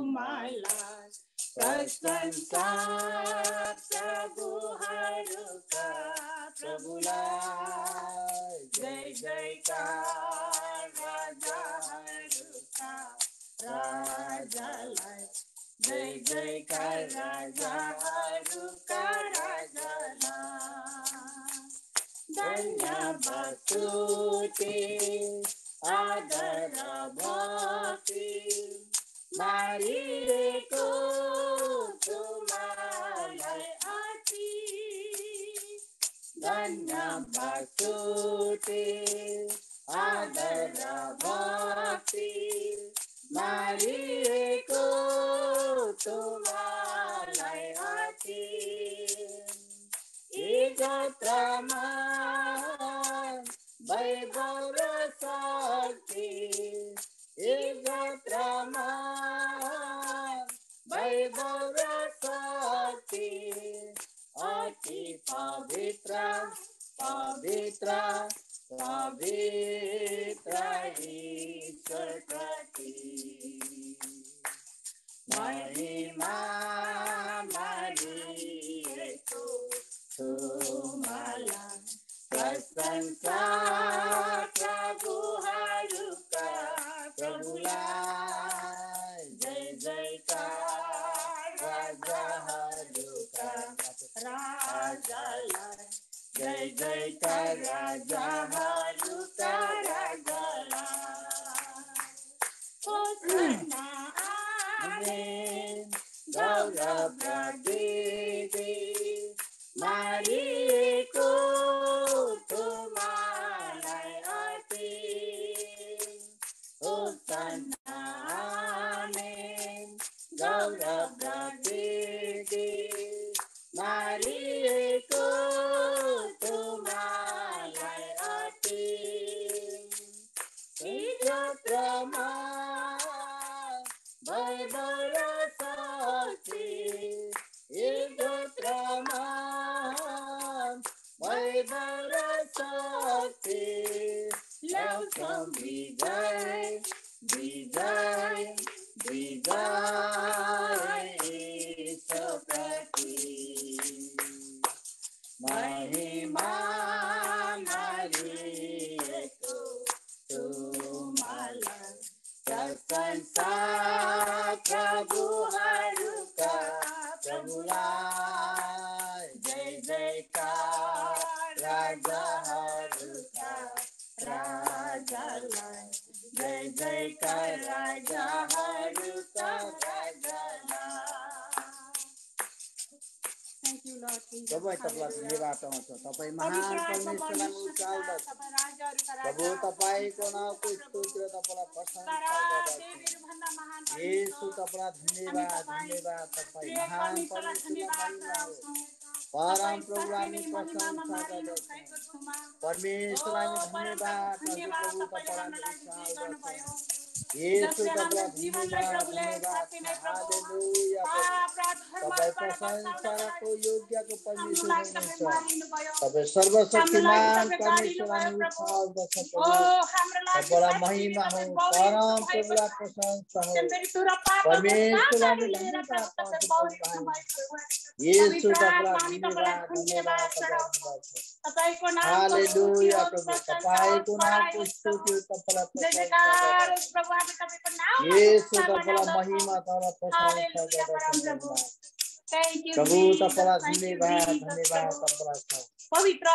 मलाई प्रशंसा प्रभुहरूका प्रभुलाई जय जयकार राजाहरूका राजालाई जय जयकार राजाहरूका राजालाई धन्यवाद स्तुति आदर भक्ति मारिएको तुम्हालाई अति धन्यवाद स्तुति आदर भक्ति मारिएको तुम्हालाई अति इज्जतमा वैभव र शक्ति इज्जतमा वैभव र शक्ति अति पवित्र पवित्र पवित्र ईश्वरप्रति महिमा मारिएको तुम्हालाई प्रशंसा प्रभुहरूका प्रभुलाई जय जयकार राजाहरूका राजालाई जय जयकार राजाहरूका राजालाई होसन्ना आमेन गौरव प्रकृति मारिएको तुम्हालाई अति होसन्ना आमेन गौरव प्रकृति मारिएको तुम्हालाई अति इज्जतमा वैभव र शक्ति इज्जतमा वैभव र शक्ति ल्याउँछौँ विजय विजय विजय ईश्वरप्रति महिमा मारिएको तुम्हालाई प्रशंसा प्रभुहरूका प्रभुलाई जय जयकार राजाहरूका राजालाई जय जयकार राजाहरूका राजालाई तपाईँ तपाईँलाई धन्यवाद आउँछ तपाईँ महान परमेश्वरलाई उचाल्दछ प्रभु तपाईँको नामको स्तुति र तपाईँलाई प्रशंसा गर्दछ येशू तपाईँलाई धन्यवाद धन्यवाद तपाईँ महान परमेश्वरलाई परम प्रभुलाई प्रशंसा गर्दछ परमेश्वरलाई धन्यवाद प्रभु तपाईँलाई उचाल्दछ येशू तपाईँलाई धन्यवाद हालेलुया तपाईँ प्रशंसाको योग्यको परमेश्वर हुनुहुन्छ तपाईँ सर्वशक्तिमान परमेश्वरलाई उचाल्दछ तपाईँलाई महिमा हो परम प्रभुलाई प्रशंसा हो परमेश्वरलाई धन्यवाद येशू तपाईँलाई धन्यवाद हालेलुया प्रभु तपाईँको नामको स्तुति तपाईँलाई प्रशंसा येशू तपाईँलाई महिमा तपाईँलाई प्रशंसा गर्दछ प्रभु तपाईँलाई धन्यवाद धन्यवाद तपाईँलाई पवित्र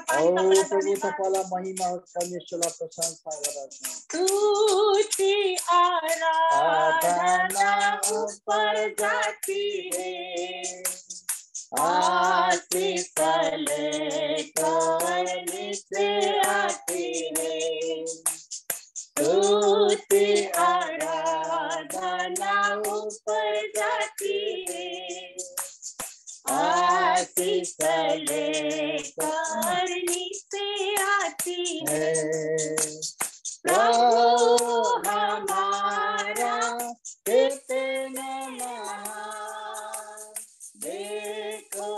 प्रभु तपाईँलाई महिमा परमेश्वरलाई प्रशंसा गर्दछ स्तुति आराधना ऊपर जाती है आशीष लेकर नीचे आती है स्तुति आराधना ऊपर जाती है आशीष लेकर नीचे आती है प्रभु हमारा कितना महान देखो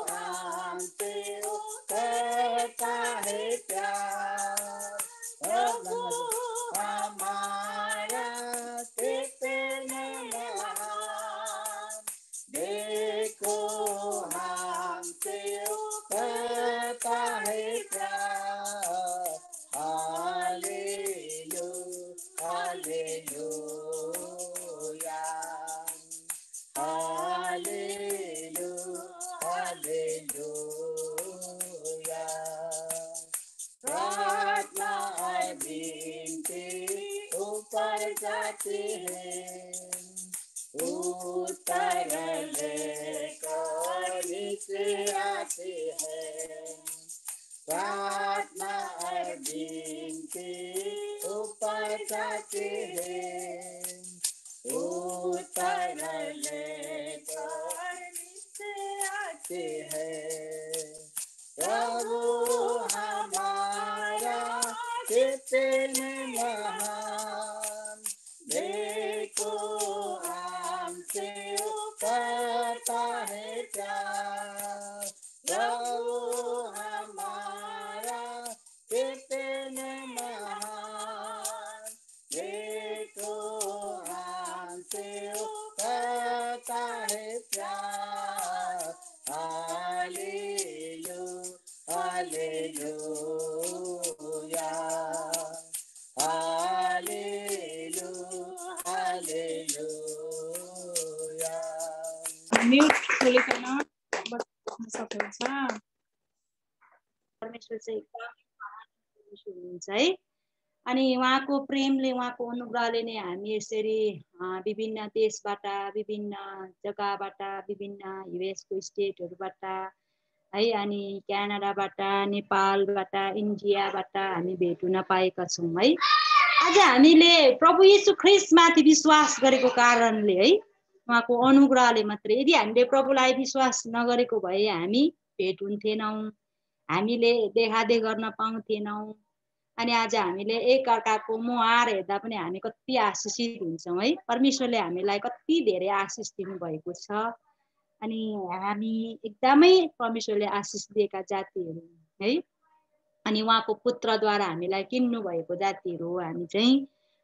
हमसे कहता है प्यार प्रभु हमारा हालेलुया हालेलुया प्रार्थना और विनती ऊपर जाती है उत्तर लेकर नीचे आती है प्रार्थना और विनती ऊपर जाती है उत्तर लेकर नीचे आती है प्रभु हमारा कितने महान देखो हमसे करता है प्यार प्रभु हमारा कितने महान देखो हमसे करता है प्यार हालेलुया हालेलुया म्युट खोलिकन बस्न सक्नुहुन्छ परमेश्वर चाहिँ एकदमै महान परमेश्वर हुनुहुन्छ है अनि उहाँको प्रेमले उहाँको अनुग्रहले नै हामी यसरी विभिन्न देशबाट विभिन्न जग्गाबाट विभिन्न युएसको स्टेटहरुबाट है अनि क्यानाडाबाट नेपालबाट इन्डियाबाट हामी भेट हुन पाएका छौं है आज हामीले प्रभु येशू ख्रीष्टमाथि विश्वास गरेको कारणले है उहाँको अनुग्रहले मात्रै यदि हामीले प्रभुलाई विश्वास नगरेको भए हामी भेट हुन्थेनौं हामीले देखादेख गर्न पाउँथेनौं अनि आज हामीले एक अर्काको मुहार हेर्दा पनि हामी कति आशिषित हुन्छौं है परमेश्वरले हामीलाई कति धेरै आशिष दिनु भएको छ अनि हामी एकदमै परमेश्वरले आशिष दिएका जातिहरु है अनि उहाँको पुत्रद्वारा हामीलाई किन्नु भएको जातिहरु हो हामी चाहिँ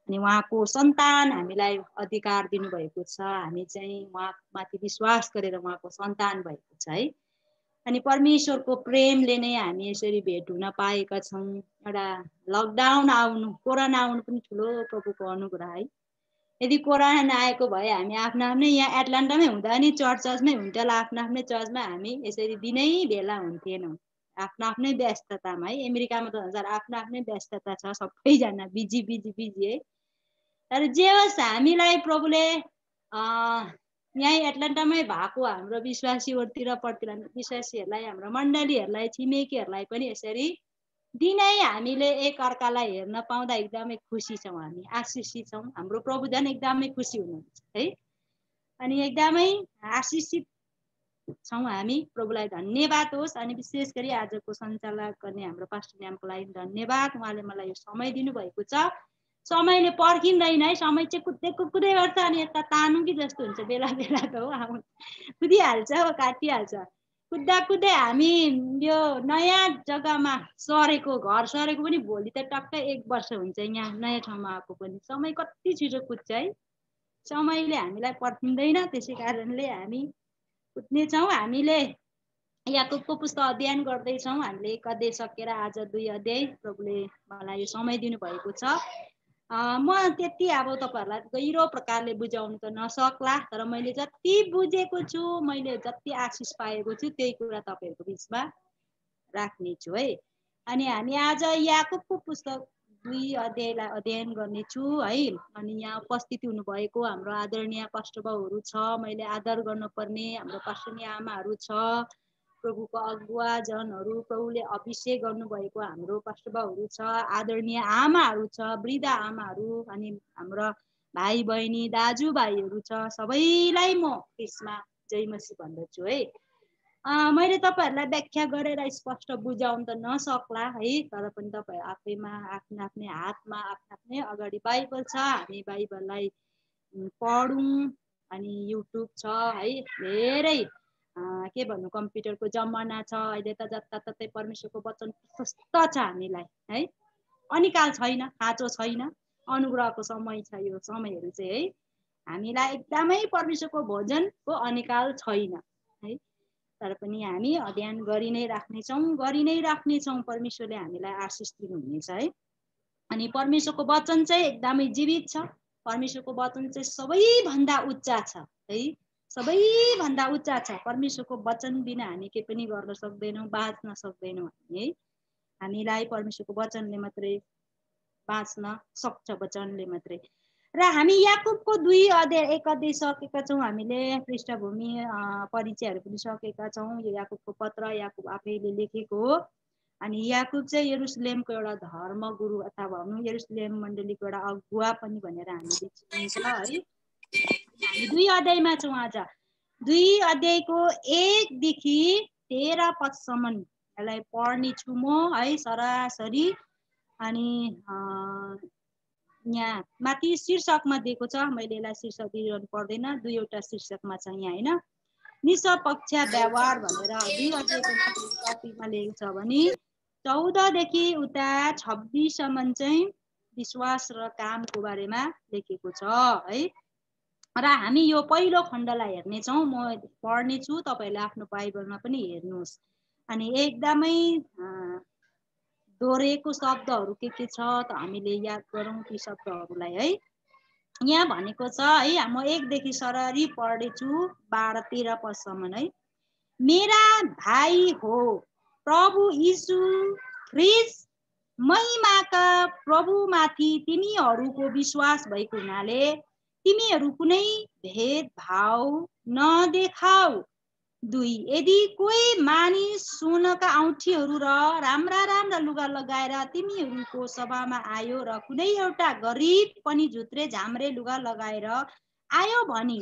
अनि उहाँको सन्तान हामीलाई अधिकार दिनु भएको छ हामी चाहिँ उहाँमाथि विश्वास गरेर उहाँको सन्तान भएको छ है अनि परमेश्वरको प्रेमले नै हामी यसरी भेट हुन पाएका छौं एउटा लकडाउन आउनु कोरोना आउनु पनि ठुलो प्रभुको अनुग्रह है यदि कोरोना नआएको भए हामी आफ्नो आफ्नै यहाँ एटलान्टामै हुँदा नि चर्चमै हुन्थ्यो आफ्नो आफ्नै चर्चमा हामी यसरी दिनै भेला हुन्थेनौं आफ्नो आफ्नै व्यस्ततामा है अमेरिकामा त हजार आफ्नो आफ्नै व्यस्तता छ सबैजना बिजी है तर जे होस् हामीलाई प्रभुले यही एटलान्टामै भएको हाम्रो विश्वासीहरुतिर विश्वासीहरुलाई हाम्रो मण्डलीहरुलाई छिमेकीहरुलाई पनि यसरी दिनै हामीले एक अर्कालाई हेर्न पाउँदा एकदमै खुसी छौं हामी आशिषित छौं हाम्रो प्रभु जन एकदमै खुसी हुनुहुन्छ है अनि एकदमै आशिषित छौं हामी प्रभुलाई धन्यवाद होस् अनि विशेष गरी आजको सञ्चालन गर्ने हाम्रो पास्टर न्यामको लागि धन्यवाद उहाँले मलाई यो समय दिनु भएको छ समयले पर्खिँदैन है समय चाहिँ कुदै गर्छ अनि यता तानु कि जस्तो हुन्छ बेला बेलाको हो कुदिहाल्छ काटिहाल्छ कुद्दै हामी यो नयाँ जग्गामा सरेको घर सरेको पनि भोलि त टक्कै 1 वर्ष हुन्छ यहाँ नयाँ ठाउँमा आएको पनि समय कति छिटो कुद्छ है समयले हामीलाई पर्खिँदैन त्यसै कारणले हामी कुद्ने छौं हामीले याकुबको पुस्तक अध्ययन गर्दै छौं हामीले 1 अध्याय सकेर आज 2 अध्याय प्रभुले मलाई यो समय दिनु भएको छ म त्यति अब तपाईहरुलाई गहिरो प्रकारले बुझाउन त नसक्ला तर मैले जति बुझेको छु मैले जति आशिष पाएको छु त्यही कुरा तपाईहरुको बीचमा राख्ने छु है अनि हामी आज याकुबको पुस्तक 2 अध्यायलाई अध्ययन गर्ने छु है अनि यहाँ उपस्थित हुनु भएको हाम्रो आदरणीय पास्टर बाउहरु छ मैले आदर गर्नुपर्ने हाम्रो पास्टरनी आमाहरु छ प्रभुको अगुवा जनहरु प्रभुले अभिषेक गर्नु भएको हाम्रो पास्टर बाउहरु छ आदरणीय आमाहरु छ वृद्ध आमाहरु अनि हाम्रो भाइ बहिनी दाजुभाइहरु छ सबैलाई म ख्रीष्टमा जय मसीह भन्दछु है मैले तपाईहरुलाई व्याख्या गरेर स्पष्ट बुझाउन त नसक्ला है तर पनि तपाईहरु आफैमा आफ्नै हातमा आफ्नै अगाडि बाइबल छ हामी बाइबललाई पढौं अनि युट्युब छ है धेरै के भन्नु कम्प्युटरको जमाना छ अहिले त जताततै परमेश्वरको वचन प्रशस्त छ हामीलाई है अनिकाल छैन खाँचो छैन अनुग्रहको समय छ यो समयहरु चाहिँ है हामीलाई एकदमै परमेश्वरको भोजनको अनिकाल छैन है तर पनि हामी अध्ययन गरि नै राख्ने छौं परमेश्वरले हामीलाई आशिष दिनुहुनेछ है अनि परमेश्वरको वचन चाहिँ एकदमै जीवित छ। परमेश्वरको वचन चाहिँ सबैभन्दा उच्च छ है, सबैभन्दा उच्च छ। परमेश्वरको वचन बिना हामी केही पनि गर्न सक्दैनौँ, बाँच्न सक्दैनौँ है। हामीलाई परमेश्वरको वचनले मात्रै बाँच्न सक्छ, वचनले मात्रै। र हामी याकुबको 2 अध्याय 1 अध्याय सकेका छौँ। हामीले पृष्ठभूमि परिचयहरू पनि सकेका छौँ। यो याकुबको पत्र याकुब आफैले लेखेको हो। अनि याकुब चाहिँ यरुसलेमको एउटा धर्मगुरु अथवा भनौँ यरुसलेम मण्डलीको एउटा अगुवा पनि भनेर हामीले चिनिन्छ है। हामी 2 अध्यायमा छौँ आज। 2 अध्यायको 1 देखि 13 पदसम्म यसलाई पढ्ने छु म है सरासरी। अनि यहाँ माथि शीर्षकमा दिएको छ, मैले यसलाई शीर्षक दिइरहनु पर्दैन, 2वटा शीर्षकमा छ यहाँ होइन। निष्पक्ष व्यवहार भनेर 2 अध्यायको टपिकमा लेखेको छ भने 14 देखि उता 26 सम्म चाहिँ विश्वास र कामको बारेमा लेखेको छ है। र हामी यो पहिलो खण्डलाई हेर्नेछौँ। म पढ्ने छु, तपाईहरुले आफ्नो बाइबलमा पनि हेर्नुहोस्। अनि एकदमै दोहोरेको शब्दहरू के छ त हामीले याद गरौँ ती शब्दहरूलाई है। यहाँ भनेको छ है, म 1 देखि सररी पढ्दैछु 12-13 पदसम्म है। मेरा भाइ हो प्रभु यीशु ख्रीष्ट महिमाका प्रभुमाथि तिमीहरूको विश्वास भएको हुनाले तिमीहरू कुनै भेदभाव नदेखाऊ। 2 यदि कोही मानिस सोनका औँठीहरू र राम्रा राम्रा लुगा लगाएर तिमीहरूको सभामा आयो र कुनै एउटा गरिब पनि झुत्रे झाम्रे लुगा लगाएर आयो भने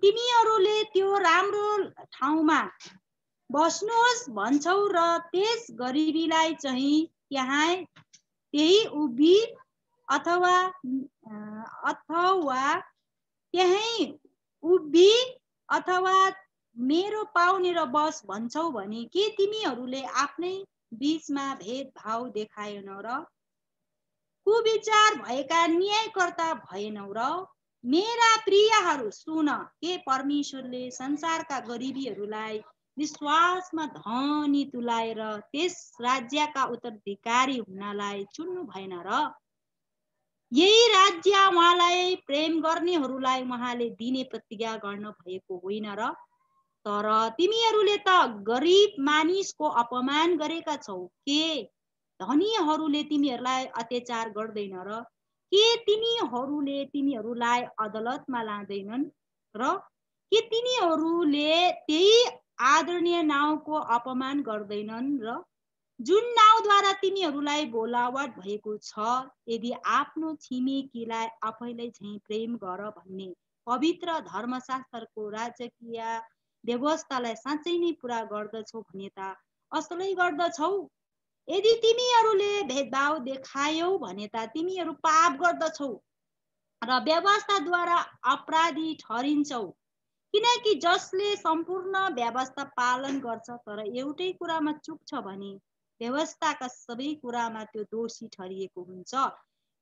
तिमीहरूले त्यो राम्रो ठाउँमा बस्नुहोस् भन्छौ र त्यस गरिबीलाई चाहिँ त्यही उभि अथवा मेरो पाउने र बस भन्छौ भने के तिमीहरूले आफ्नै बीचमा भेदभाव देखाएनौ र कुविचार भएका न्यायकर्ता भएनौ र। मेरा प्रियहरू सुन, के परमेश्वरले संसारका गरिबीहरूलाई विश्वासमा धनी तुलाएर त्यस राज्यका उत्तराधिकारी हुनलाई चुन्नु भएन र? यही राज्य उहाँलाई प्रेम गर्नेहरूलाई उहाँले दिने प्रतिज्ञा गर्न भएको होइन र? तर तिमीहरूले त गरिब मानिसको अपमान गरेका छौ। के धनीहरूले तिमीहरूलाई अत्याचार गर्दैन र? के तिनीहरूले तिमीहरूलाई अदालतमा लाँदैनन् र? के तिनीहरूले त्यही आदरणीय नाउँको अपमान गर्दैनन् र? जुन नाउँद्वारा तिमीहरूलाई बोलावट भएको छ, यदि आफ्नो छिमेकीलाई आफैलाई झैं प्रेम गर भन्ने पवित्र धर्मशास्त्रको राजकीय व्यवस्थालाई साँच्चै नै पूरा गर्दछौ भने त असलै गर्दछौ। यदि तिमीहरूले भेदभाव देखायौ भने त तिमीहरू पाप गर्दछौ र व्यवस्थाद्वारा अपराधी ठहरिन्छौ। किनकि जसले सम्पूर्ण व्यवस्था पालन गर्छ तर एउटै कुरामा चुक्छ भने व्यवस्थाका सबै कुरामा त्यो दोषी ठहरिएको हुन्छ।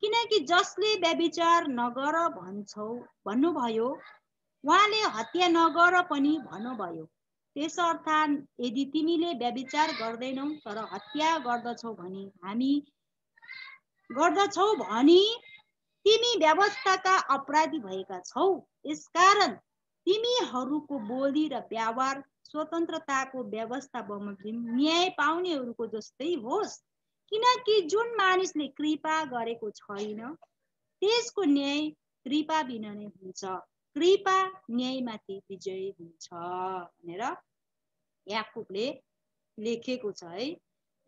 किनकि जसले व्यभिचार नगर भन्नुभयो उहाँले हत्या नगर पनि भन्नुभयो। त्यसर्थ यदि तिमीले व्यभिचार गर्दैनौ तर हत्या गर्दछौ भने तिमी व्यवस्थाका अपराधी भएका छौ। यसकारण तिमीहरूको बोली र व्यवहार स्वतन्त्रताको व्यवस्था बमोजिम न्याय पाउनेहरूको जस्तै होस्। किनकि जुन मानिसले कृपा गरेको छैन त्यसको न्याय कृपा बिना नै हुन्छ। कृपा न्यायमाथि विजय हुन्छ भनेर याकुबले लेखेको छ है।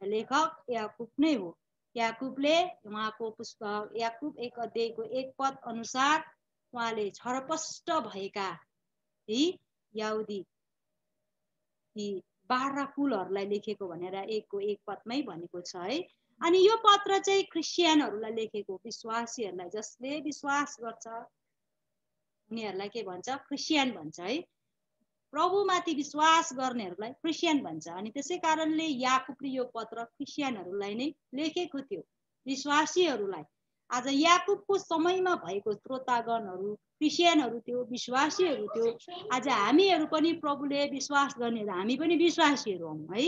लेखक याकुब नै हो। याकुबले उहाँको पुस्तक याकुब 1 अध्यायको 1 पद अनुसार उहाँले छरपष्ट भएका यहुदी 12 कुलहरूलाई लेखेको भनेर 1 पदमै भनेको छ है। अनि यो पत्र चाहिँ क्रिस्चियनहरूलाई लेखेको, विश्वासीहरूलाई, जसले विश्वास गर्छ उनीहरूलाई के भन्छ? क्रिस्चियन भन्छ है। प्रभुमाथि विश्वास गर्नेहरूलाई क्रिस्चियन भन्छ। अनि त्यसै कारणले याकुबले यो पत्र क्रिस्चियनहरूलाई नै लेखेको थियो, विश्वासीहरूलाई। आज याकुबको समयमा भएको श्रोतागणहरू क्रिस्चियनहरू थियो, विश्वासीहरू थियो। आज हामीहरू पनि प्रभुले विश्वास गर्नेहरू हामी पनि विश्वासीहरू हौँ है।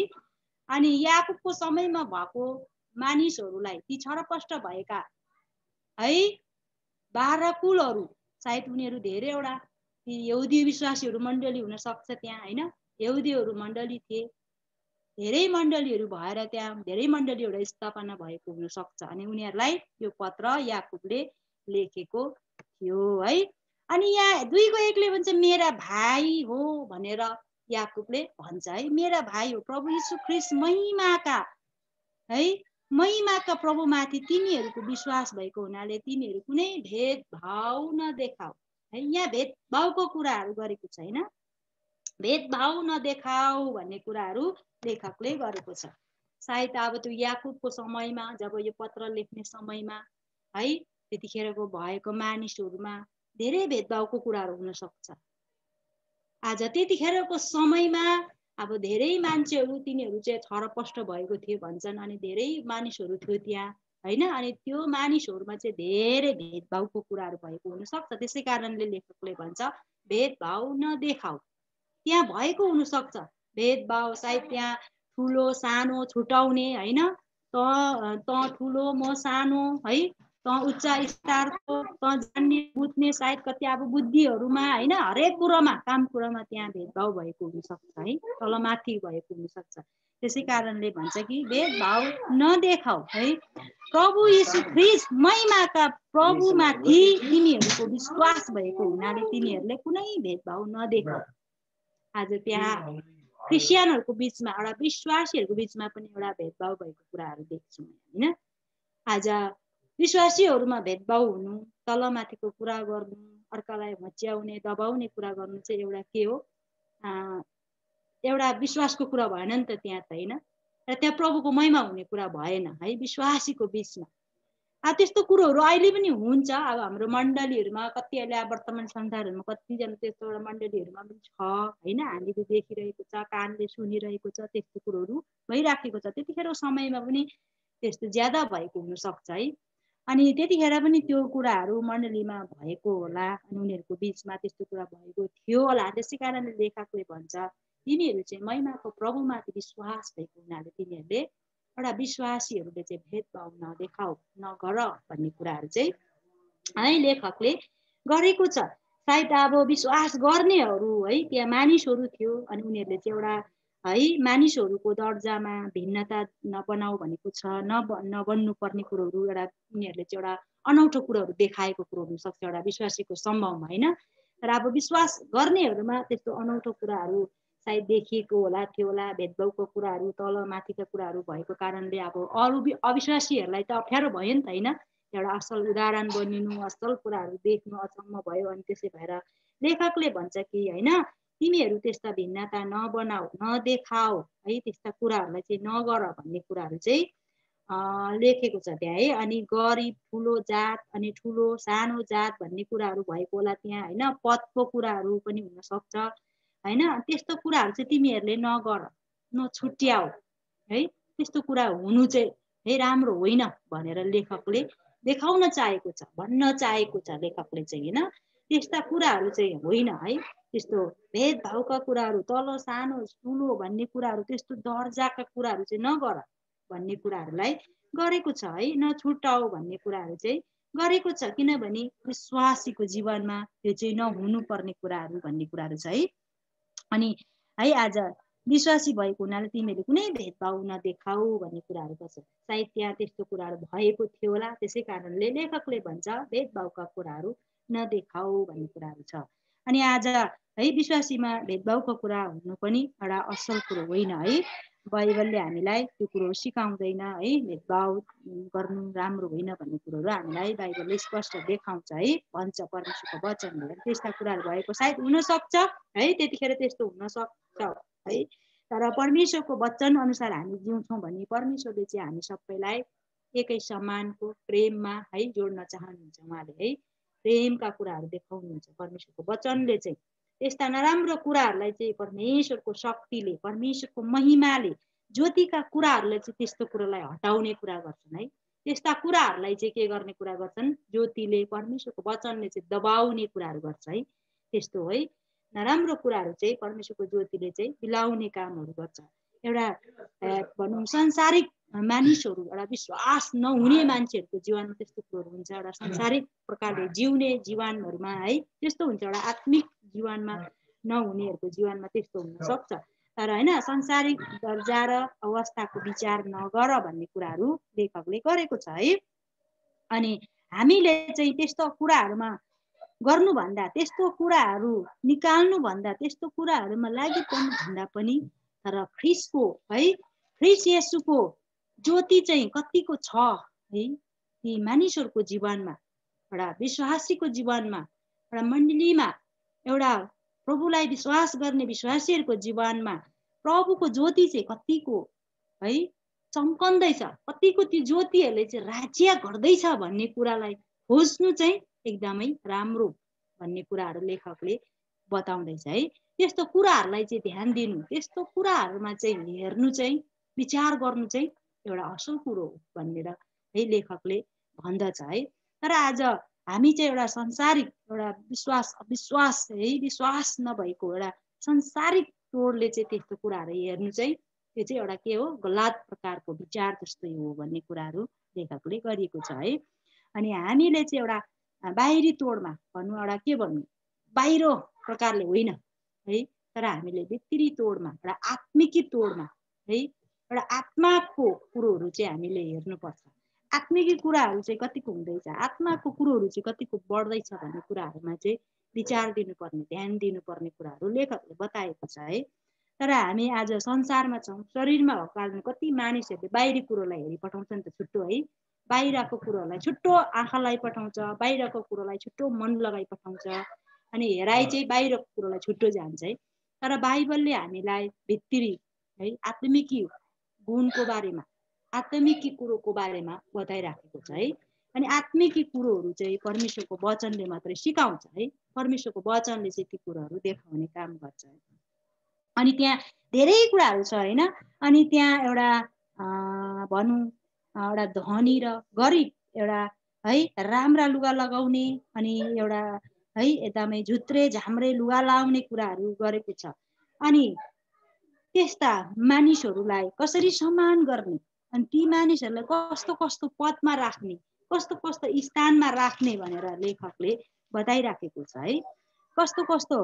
अनि याकुबको समयमा भएको मानिसहरूलाई ती छरपष्ट भएका है 12 कुलहरू सायद उनीहरू धेरैवटा यहुदी विश्वासीहरू मण्डली हुन सक्छ त्यहाँ हैन यहुदीहरू मण्डली थिए धेरै मण्डलीहरू भएर त्यहाँ धेरै मण्डलीहरू स्थापना भएको हुन सक्छ अनि उनीहरूलाई यो पत्र याकुबले लेखेको थियो है अनि यहाँ 2:1ले भन्छ मेरा भाइ हो भनेर याकुबले भन्छ है मेरा भाइ हो प्रभु यीशु ख्रीष्ट महिमाका प्रभुमाथि तिमीहरूको विश्वास भएको हुनाले तिमीहरू कुनै भेदभाव नदेखाऊ है यहाँ भेदभावको कुराहरू गरेको छैन भेदभाव नदेखाऊ भन्ने कुराहरू लेखकले गरेको छ सायद अब त्यो याकुबको समयमा जब यो पत्र लेख्ने समयमा है त्यतिखेरको भएको मानिसहरूमा धेरै भेदभावको कुराहरू हुन सक्छ आज त्यतिखेरको समयमा अब धेरै मान्छेहरू तिनीहरू चाहिँ छरपष्ट भएको थियो भन्छन् अनि धेरै मानिसहरू थियो त्यहाँ हैन अनि त्यो मानिसहरूमा चाहिँ धेरै भेदभावको कुराहरू भएको हुन सक्छ त्यसै कारणले लेखकले भन्छ भेदभाव नदेखाऊ त्यहाँ भएको हुन सक्छ भेदभाव सायद त्यहाँ ठुलो सानो छुटाउने हैन त ठुलो म सानो है त उच्च स्तरको त जान्ने बुझ्ने सायद कति अब बुद्धिहरूमा हैन हरेक कुरामा काम कुरामा त्यहाँ भेदभाव भएको हुन सक्छ है तलमाथि भएको हुन सक्छ त्यसै कारणले भन्छ कि भेदभाव नदेखाऊ है प्रभु यीशु ख्रीष्ट महिमाका प्रभुमाथि तिमीहरूको विश्वास भएको हुनाले तिनीहरूले कुनै भेदभाव नदेखाऊ आज त्यहाँ क्रिस्चियनहरूको बीचमा एउटा विश्वासीहरूको बीचमा पनि एउटा भेदभाव भएको कुराहरू देख्छौँ हैन आज विश्वासीहरूमा भेदभाव हुनु तलमाथिको कुरा गर्नु अर्कालाई हच्याउने दबाउने कुरा गर्नु चाहिँ एउटा के हो एउटा विश्वासको कुरा भएन नि त त्यहाँ त हैन र त्यहाँ प्रभुको महिमा हुने कुरा भएन है विश्वासीको बीचमा त्यस्तो कुरोहरू अहिले पनि हुन्छ अब हाम्रो मण्डलीहरूमा कति अहिले वर्तमान संसारहरूमा कतिजना त्यस्तो एउटा मण्डलीहरूमा पनि छ हैन हामीले देखिरहेको छ कानले सुनिरहेको छ त्यस्तो कुरोहरू भइराखेको छ त्यतिखेर समयमा पनि त्यस्तो ज्यादा भएको हुन सक्छ है अनि त्यतिखेर पनि त्यो कुराहरू मण्डलीमा भएको होला अनि उनीहरूको बीचमा त्यस्तो कुरा भएको थियो होला त्यसै कारणले लेखकले भन्छ तिमीहरू चाहिँ महिमाको प्रभुमाथि विश्वास भएको हुनाले तिमीहरूले एउटा विश्वासीहरूले चाहिँ भेदभाव नदेखाऊ नगर भन्ने कुराहरू चाहिँ है लेखकले गरेको छ सायद अब विश्वास गर्नेहरू है त्यहाँ मानिसहरू थियो अनि उनीहरूले चाहिँ एउटा है मानिसहरूको दर्जामा भिन्नता नबनाऊ भनेको छ नबन्नु पर्ने कुरोहरू एउटा उनीहरूले चाहिँ एउटा अनौठो कुरोहरू देखाएको कुरो हुनसक्छ एउटा विश्वासीको सम्भवमा होइन तर अब विश्वास गर्नेहरूमा त्यस्तो अनौठो कुराहरू सायद देखिएको होला थियो होला भेदभावको कुराहरू तल माथिका कुराहरू भएको कारणले अब अरू अविश्वासीहरूलाई त अप्ठ्यारो भयो नि त होइन एउटा असल उदाहरण बनिनु असल कुराहरू देख्नु अचम्म भयो अनि त्यसै भएर लेखकले भन्छ कि होइन तिमीहरू त्यस्ता भिन्नता नबनाऊ नदेखाऊ है त्यस्ता कुराहरूलाई चाहिँ नगर भन्ने कुराहरू चाहिँ लेखेको छ त्यहाँ है अनि गरिब ठुलो जात अनि ठुलो सानो जात भन्ने कुराहरू भएको होला त्यहाँ होइन पदको कुराहरू पनि हुन सक्छ हैन त्यस्तो कुराहरू चाहिँ तिमीहरूले नगर नछुट्याऊ है त्यस्तो कुरा हुनु चाहिँ है राम्रो होइन भनेर लेखकले देखाउन चाहेको छ भन्न चाहेको छ लेखकले चाहिँ हैन त्यस्ता कुराहरू चाहिँ होइन है त्यस्तो भेदभावका कुराहरू तल सानो ठुलो भन्ने कुराहरू त्यस्तो दर्जाका कुराहरू चाहिँ नगर भन्ने कुराहरूलाई गरेको छ है नछुटाऊ भन्ने कुराहरू चाहिँ गरेको छ किनभने विश्वासीको जीवनमा त्यो चाहिँ नहुनु पर्ने कुराहरू भन्ने कुराहरू छ है अनि है आज विश्वासी भएको हुनाले तिमीहरूले कुनै भेदभाव नदेखाऊ भन्ने कुराहरू गर्छ सायद त्यहाँ त्यस्तो कुराहरू भएको थियो होला त्यसै कारणले लेखकले भन्छ भेदभावका कुराहरू नदेखाऊ भन्ने कुराहरू छ अनि आज है विश्वासीमा भेदभावको कुरा हुनु पनि एउटा असल कुरो होइन है बाइबलले हामीलाई त्यो कुरो सिकाउँदैन है भेदभाव गर्नु राम्रो होइन भन्ने कुरोहरू हामीलाई बाइबलले स्पष्ट देखाउँछ है भन्छ परमेश्वरको वचनले त्यस्ता कुराहरू भएको सायद हुनसक्छ है त्यतिखेर त्यस्तो हुनसक्छ है तर परमेश्वरको वचन अनुसार हामी जिउँछौँ भने परमेश्वरले चाहिँ हामी सबैलाई एकै समानको प्रेममा है जोड्न चाहनुहुन्छ उहाँले है प्रेमका कुराहरू देखाउनुहुन्छ परमेश्वरको वचनले चाहिँ त्यस्ता नराम्रो कुराहरूलाई चाहिँ परमेश्वरको शक्तिले परमेश्वरको महिमाले ज्योतिका कुराहरूलाई चाहिँ त्यस्तो कुरालाई हटाउने कुरा गर्छन् है त्यस्ता कुराहरूलाई चाहिँ के गर्ने कुरा गर्छन् ज्योतिले परमेश्वरको वचनले चाहिँ दबाउने कुराहरू गर्छ है त्यस्तो है नराम्रो कुराहरू चाहिँ परमेश्वरको ज्योतिले चाहिँ बिलाउने कामहरू गर्छ एउटा भनौँ संसारिक मानिसहरू एउटा विश्वास नहुने मान्छेहरूको जीवनमा त्यस्तो कुरोहरू हुन्छ एउटा संसारिक प्रकारले जिउने जीवनहरूमा है त्यस्तो हुन्छ एउटा आत्मिक जीवनमा नहुनेहरूको जीवनमा त्यस्तो हुनसक्छ तर होइन संसारिक दर्जा र अवस्थाको विचार नगर भन्ने कुराहरू लेखकले गरेको छ है अनि हामीले चाहिँ त्यस्तो कुराहरूमा गर्नुभन्दा त्यस्तो कुराहरू निकाल्नुभन्दा त्यस्तो कुराहरूमा लागिपर्नु भन्दा पनि तर ख्रिस्टको है ख्रिस्ट येशूको ज्योति चाहिँ कतिको छ है ती मानिसहरूको जीवनमा एउटा विश्वासीको जीवनमा एउटा मण्डलीमा एउटा प्रभुलाई विश्वास गर्ने विश्वासीहरूको जीवनमा प्रभुको ज्योति चाहिँ कतिको है चम्कँदैछ कतिको त्यो ज्योतिहरूले चाहिँ राज्य गर्दैछ भन्ने कुरालाई खोज्नु चाहिँ एकदमै राम्रो भन्ने कुराहरू लेखकले बताउँदैछ है त्यस्तो कुराहरूलाई चाहिँ ध्यान दिनु त्यस्तो कुराहरूमा चाहिँ हेर्नु चाहिँ विचार गर्नु चाहिँ एउटा असल कुरो हो भनेर है लेखकले भन्दछ है तर आज हामी चाहिँ एउटा संसारिक एउटा अविश्वास है विश्वास नभएको एउटा संसारिक तोडले चाहिँ त्यस्तो कुराहरू हेर्नु चाहिँ त्यो चाहिँ एउटा के हो गलत प्रकारको विचार जस्तै हो भन्ने कुराहरू लेखकले गरिएको छ है अनि हामीले चाहिँ एउटा बाहिरी तोडमा भनौँ एउटा के भन्नु बाहिर प्रकारले होइन है तर हामीले भित्री तोडमा एउटा आत्मिकी तोडमा है एउटा आत्माको कुरोहरू चाहिँ हामीले हेर्नुपर्छ आत्मिकी कुराहरू चाहिँ कतिको हुँदैछ आत्माको कुरोहरू चाहिँ कतिको बढ्दैछ भन्ने कुराहरूमा चाहिँ विचार दिनुपर्ने ध्यान दिनुपर्ने कुराहरू लेखकले बताएको छ है तर हामी आज संसारमा छौँ शरीरमा भएको कारण कति मानिसहरूले बाहिरी कुरोलाई हेरी पठाउँछ नि त छुट्टो है बाहिरको कुरोहरूलाई छुट्टो आँखालाई पठाउँछ बाहिरको कुरोलाई छुट्टो मन लगाइ पठाउँछ अनि हेराइ चाहिँ बाहिरको कुरोलाई छुट्टो जान्छ है तर बाइबलले हामीलाई भित्री है आत्मिकी गुणको बारेमा आत्मिकी कुरोको बारेमा बताइराखेको छ है अनि आत्मिकी कुरोहरू चाहिँ परमेश्वरको वचनले मात्रै सिकाउँछ है परमेश्वरको वचनले चाहिँ ती कुरोहरू देखाउने काम गर्छ अनि त्यहाँ धेरै कुराहरू छ होइन अनि त्यहाँ एउटा भनौँ एउटा धनी र गरिब एउटा है राम्रा लुगा लगाउने अनि एउटा है एकदमै झुत्रे झाम्रे लुगा लाउने कुराहरू गरेको छ अनि त्यस्ता मानिसहरूलाई कसरी सम्मान गर्ने अनि ती मानिसहरूलाई कस्तो कस्तो पदमा राख्ने कस्तो कस्तो स्थानमा राख्ने भनेर लेखकले बताइराखेको छ है कस्तो कस्तो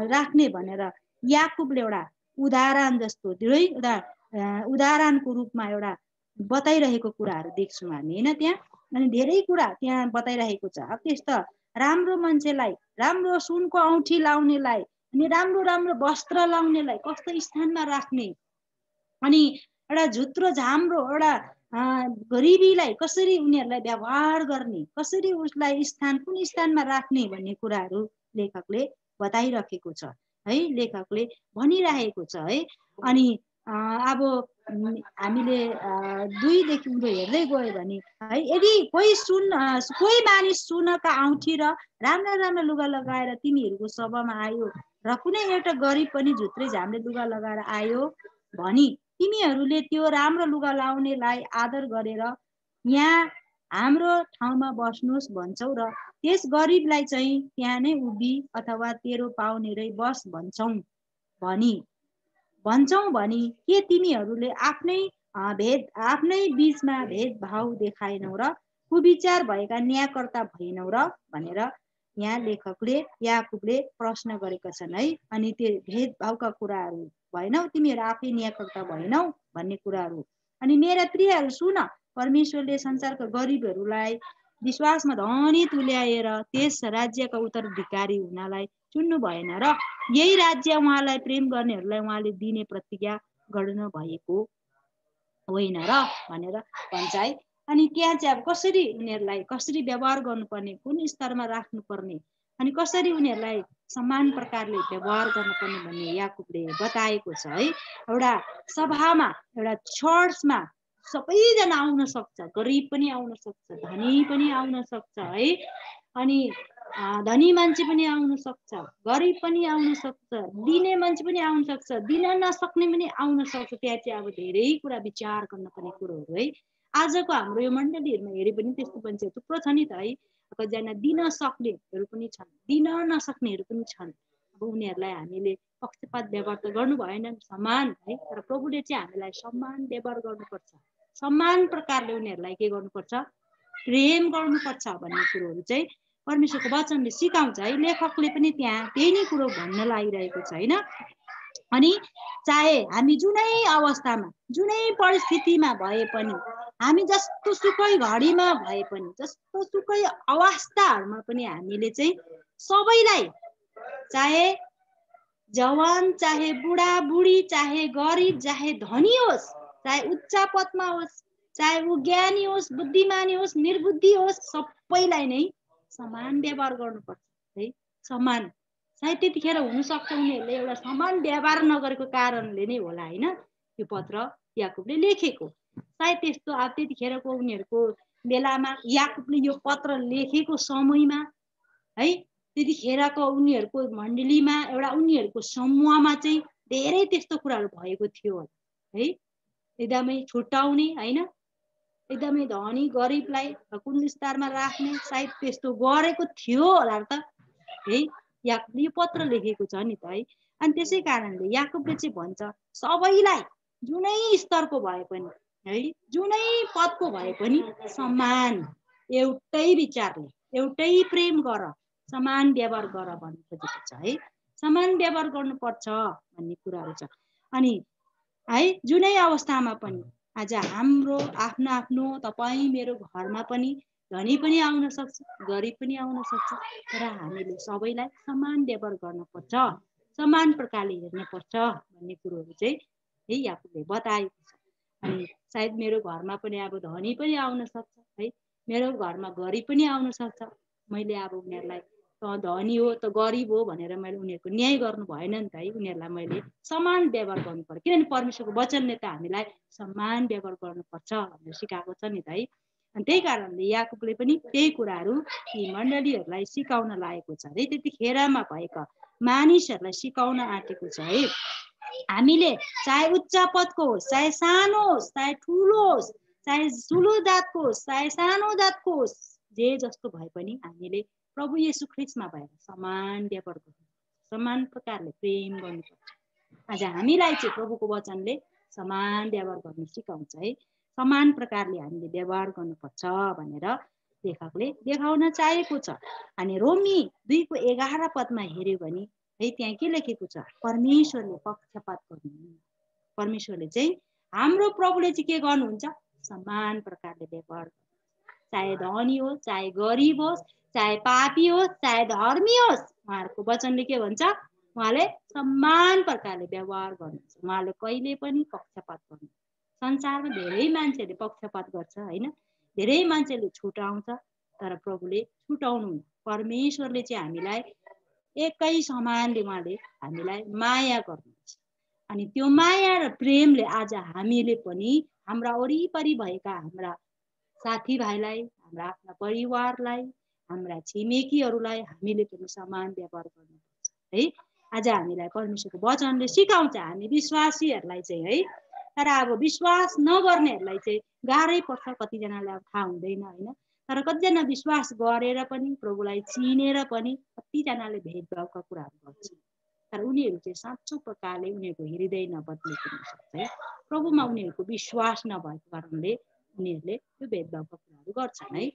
राख्ने भनेर याकुबले एउटा उदाहरण जस्तो धेरै उदाहरणको रूपमा एउटा बताइरहेको कुराहरू देख्छौँ हामी होइन त्यहाँ अनि धेरै कुरा त्यहाँ बताइरहेको छ अब त्यस्तो राम्रो मान्छेलाई राम्रो सुनको औँठी लाउनेलाई अनि राम्रो राम्रो वस्त्र लाउनेलाई कस्तो स्थानमा राख्ने अनि एउटा झुत्रो झाम्रो एउटा गरिबीलाई कसरी उनीहरूलाई व्यवहार गर्ने कसरी उसलाई कुन स्थानमा राख्ने भन्ने कुराहरू लेखकले बताइराखेको छ है लेखकले भनिरहेको छ है अनि अब हामीले 2 देखि उँधो हेर्दै गयो भने है यदि कोही मानिस सुनका औँठी र राम्रा राम्रा लुगा लगाएर तिमीहरूको सभामा आयो र कुनै एउटा गरिब पनि झुत्रे झाम्रे लुगा लगाएर आयो भनी तिमीहरूले त्यो राम्रो लुगा लाउनेलाई आदर गरेर यहाँ हाम्रो ठाउँमा बस्नुहोस् भन्छौ र त्यस गरिबलाई चाहिँ त्यहाँ नै उभि अथवा तेरो पाउनेरै बस भन्छौ भनी के तिमीहरूले आफ्नै बीचमा भेदभाव देखाएनौ र कुविचार भएका न्यायकर्ता भएनौ र भनेर यहाँ लेखकले याकुबले प्रश्न गरेका छन् है अनि त्यो भेदभावका कुराहरू भएनौ तिमीहरू आफै न्यायकर्ता भएनौ भन्ने कुराहरू अनि मेरा प्रियहरू सुन परमेश्वरले संसारका गरिबहरूलाई विश्वासमा धनी तुल्याएर त्यस राज्यका उत्तराधिकारी हुनलाई चुन्नु भएन र यही राज्य उहाँलाई प्रेम गर्नेहरूलाई उहाँले दिने प्रतिज्ञा गर्नु भएको होइन र भनेर भन्छ है अनि त्यहाँ चाहिँ अब कसरी उनीहरूलाई कसरी व्यवहार गर्नुपर्ने कुन स्तरमा राख्नुपर्ने अनि कसरी उनीहरूलाई समान प्रकारले व्यवहार गर्नुपर्ने भन्ने याकुबले बताएको छ है एउटा सभामा एउटा चर्चमा सबैजना आउन सक्छ गरिब पनि आउन सक्छ धनी पनि आउन सक्छ है अनि धनी मान्छे पनि आउन सक्छ गरिब पनि आउन सक्छ दिने मान्छे पनि आउन सक्छ दिन नसक्ने पनि आउन सक्छ त्यहाँ चाहिँ अब धेरै कुरा विचार गर्नुपर्ने कुरोहरू है आजको हाम्रो यो मण्डलीहरूमा हेरे पनि त्यस्तो मान्छे थुप्रो छ नि त है कतिजना दिन सक्नेहरू पनि छन् दिन नसक्नेहरू पनि छन् अब उनीहरूलाई हामीले पक्षपात व्यवहार त गर्नु भएन समान है, तर प्रभुले चाहिँ हामीलाई समान व्यवहार गर्नुपर्छ, समान प्रकारले उनीहरूलाई के गर्नुपर्छ, प्रेम गर्नुपर्छ भन्ने कुरोहरू चाहिँ परमेश्वरको वचनले सिकाउँछ है। लेखकले पनि त्यहाँ त्यही नै कुरो भन्न लागिरहेको छ होइन। अनि चाहे हामी जुनै अवस्थामा जुनै परिस्थितिमा भए पनि, हामी जस्तो सुकै घडीमा भए पनि, जस्तो सुकै अवस्थाहरूमा पनि हामीले चाहिँ सबैलाई, चाहे जवान चाहे बुढा बुढी, चाहे गरिब चाहे धनी होस्, चाहे उच्च पदमा होस्, चाहे ऊ ज्ञानी होस् बुद्धिमानी होस् निर्बुद्धि होस्, सबैलाई नै समान व्यवहार गर्नुपर्छ है, समान। सायद त्यतिखेर हुनसक्छ उनीहरूले एउटा समान व्यवहार नगरेको कारणले नै होला होइन यो पत्र याकुबले लेखेको। सायद त्यस्तो अब त्यतिखेरको उनीहरूको बेलामा याकुबले यो पत्र लेखेको समयमा है, त्यतिखेरको उनीहरूको मण्डलीमा एउटा उनीहरूको समूहमा चाहिँ धेरै त्यस्तो कुराहरू भएको थियो होला है, एकदमै छुट्याउने होइन, एकदमै धनी गरिबलाई कुन स्तरमा राख्ने, सायद त्यस्तो गरेको थियो होला त है। याकुबले यो पत्र लेखेको छ नि त है। अनि त्यसै कारणले याकुबले चाहिँ भन्छ सबैलाई जुनै स्तरको भए पनि है, जुनै पदको भए पनि समान एउटै विचारले एउटै प्रेम गर, समान व्यवहार गर भन्नु खोजेको छ है। समान व्यवहार गर्नुपर्छ भन्ने कुराहरू छ। अनि है जुनै अवस्थामा पनि आज हाम्रो आफ्नो आफ्नो तपाईँ मेरो घरमा पनि धनी पनि आउन सक्छ, गरिब पनि आउन सक्छ, तर हामीले सबैलाई समान व्यवहार गर्नुपर्छ, समान प्रकारले हेर्नुपर्छ भन्ने कुरोहरू चाहिँ है याकुबले बताएको छ। अनि सायद मेरो घरमा पनि अब धनी पनि आउन सक्छ है, मेरो घरमा गरिब पनि आउन सक्छ, मैले अब उनीहरूलाई त धनी हो त गरिब हो भनेर मैले उनीहरूको न्याय गर्नु भएन नि त है, उनीहरूलाई मैले समान व्यवहार गर्नु पर्यो, किनभने परमेश्वरको वचनले त हामीलाई समान व्यवहार गर्नुपर्छ भनेर सिकाएको छ नि त है। अनि त्यही कारणले याकुबले पनि त्यही कुराहरू यी मण्डलीहरूलाई सिकाउन लागेको छ है, त्यतिखेरमा भएका मानिसहरूलाई सिकाउन आँटेको छ है। हामीले चाहे उच्च पदको होस्, चाहे सानो होस्, चाहे ठुलो होस्, चाहे ठुलो जातको होस्, चाहे सानो जातको होस्, जे जस्तो भए पनि हामीले प्रभु येशू ख्रीष्टमा भएर समान व्यवहार गर्नु, समान प्रकारले प्रेम गर्नुपर्छ। आज हामीलाई चाहिँ प्रभुको वचनले समान व्यवहार गर्न सिकाउँछ है, समान प्रकारले हामीले व्यवहार गर्नुपर्छ भनेर लेखकले देखाउन चाहेको छ। अनि रोमी 2:11 पदमा हेऱ्यो भने है त्यहाँ के लेखेको छ, परमेश्वरले पक्षपात गर्नु, परमेश्वरले चाहिँ हाम्रो प्रभुले चाहिँ के गर्नुहुन्छ, समान प्रकारले व्यवहार, चाहे धनी होस्, चाहे गरिब होस्, चाहे पापी होस्, चाहे धर्मी होस्, उहाँहरूको वचनले के भन्छ, उहाँले समान प्रकारले व्यवहार गर्नुहुन्छ, उहाँले कहिले पनि पक्षपात गर्नु। संसारमा धेरै मान्छेले पक्षपात गर्छ होइन, धेरै मान्छेले छुटाउँछ, तर प्रभुले छुटाउनु, परमेश्वरले चाहिँ हामीलाई एकै समानले उहाँले हामीलाई माया गर्नुहुन्छ। अनि त्यो माया र प्रेमले आज हामीले पनि हाम्रा वरिपरि भएका हाम्रा साथीभाइलाई, हाम्रा आफ्ना परिवारलाई, हाम्रा छिमेकीहरूलाई हामीले पनि समान व्यवहार गर्नुपर्छ है। आज हामीलाई परमेश्वरको वचनले सिकाउँछ, हामी विश्वासीहरूलाई चाहिँ है, तर अब विश्वास नगर्नेहरूलाई चाहिँ गाह्रै पर्छ, कतिजनालाई अब थाहा हुँदैन होइन, तर कतिजना विश्वास गरेर पनि प्रभुलाई चिनेर पनि कतिजनाले भेदभावका कुराहरू गर्छ, तर उनीहरू चाहिँ साँचो प्रकारले उनीहरूको हृदय नबदलेको हुनसक्छ है, प्रभुमा उनीहरूको विश्वास नभएको कारणले उनीहरूले त्यो भेदभावका कुराहरू गर्छन् है।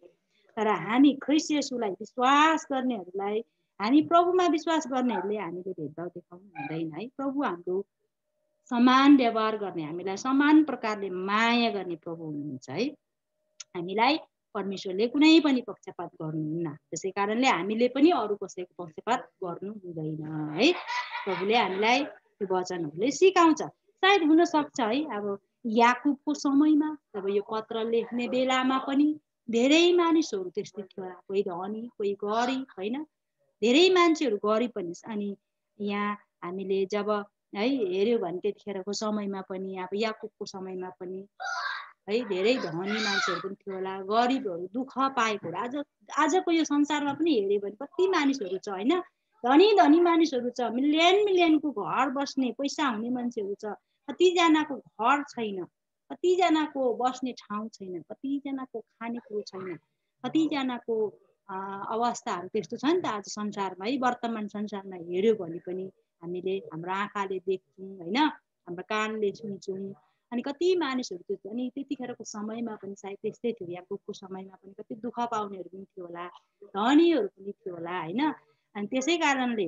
तर हामी ख्रीष्ट येशूलाई विश्वास गर्नेहरूलाई, हामी प्रभुमा विश्वास गर्नेहरूले हामीले भेदभाव देखाउनु हुँदैन है। प्रभु हाम्रो समान व्यवहार गर्ने, हामीलाई समान प्रकारले माया गर्ने प्रभु हुनुहुन्छ है। हामीलाई परमेश्वरले कुनै पनि पक्षपात गर्नुहुन्न, त्यसै कारणले हामीले पनि अरू कसैको पक्षपात गर्नु हुँदैन है। प्रभुले हामीलाई त्यो वचनहरूले सिकाउँछ। सायद हुनसक्छ है अब याकुबको समयमा जब यो पत्र लेख्ने बेलामा पनि धेरै मानिसहरू त्यस्तै थियो, कोही धनी कोही गरिब होइन, धेरै मान्छेहरू गरिब पनि। अनि यहाँ हामीले जब है हेऱ्यो भने त्यतिखेरको समयमा पनि अब याकुबको समयमा पनि है धेरै धनी मान्छेहरू पनि थियो होला, गरिबहरू दुःख पाएकोहरू आजको यो संसारमा पनि हेऱ्यो भने कति मानिसहरू छ होइन, धनी धनी मानिसहरू छ, मिलियनको घर बस्ने पैसा हुने मान्छेहरू छ, कतिजनाको घर छैन, कतिजनाको बस्ने ठाउँ छैन, कतिजनाको खाने कुरो छैन, कतिजनाको अवस्थाहरू त्यस्तो छ नि त आज संसारमा है वर्तमान संसारमा हेऱ्यो भने पनि हामीले हाम्रो आँखाले देख्छौँ होइन हाम्रो कानले सुन्छौँ अनि कति मानिसहरू त्यो अनि त्यतिखेरको समयमा पनि सायद त्यस्तै थियो याकुबको समयमा पनि कति दुःख पाउनेहरू पनि थियो होला धनीहरू पनि थियो होला होइन अनि त्यसै कारणले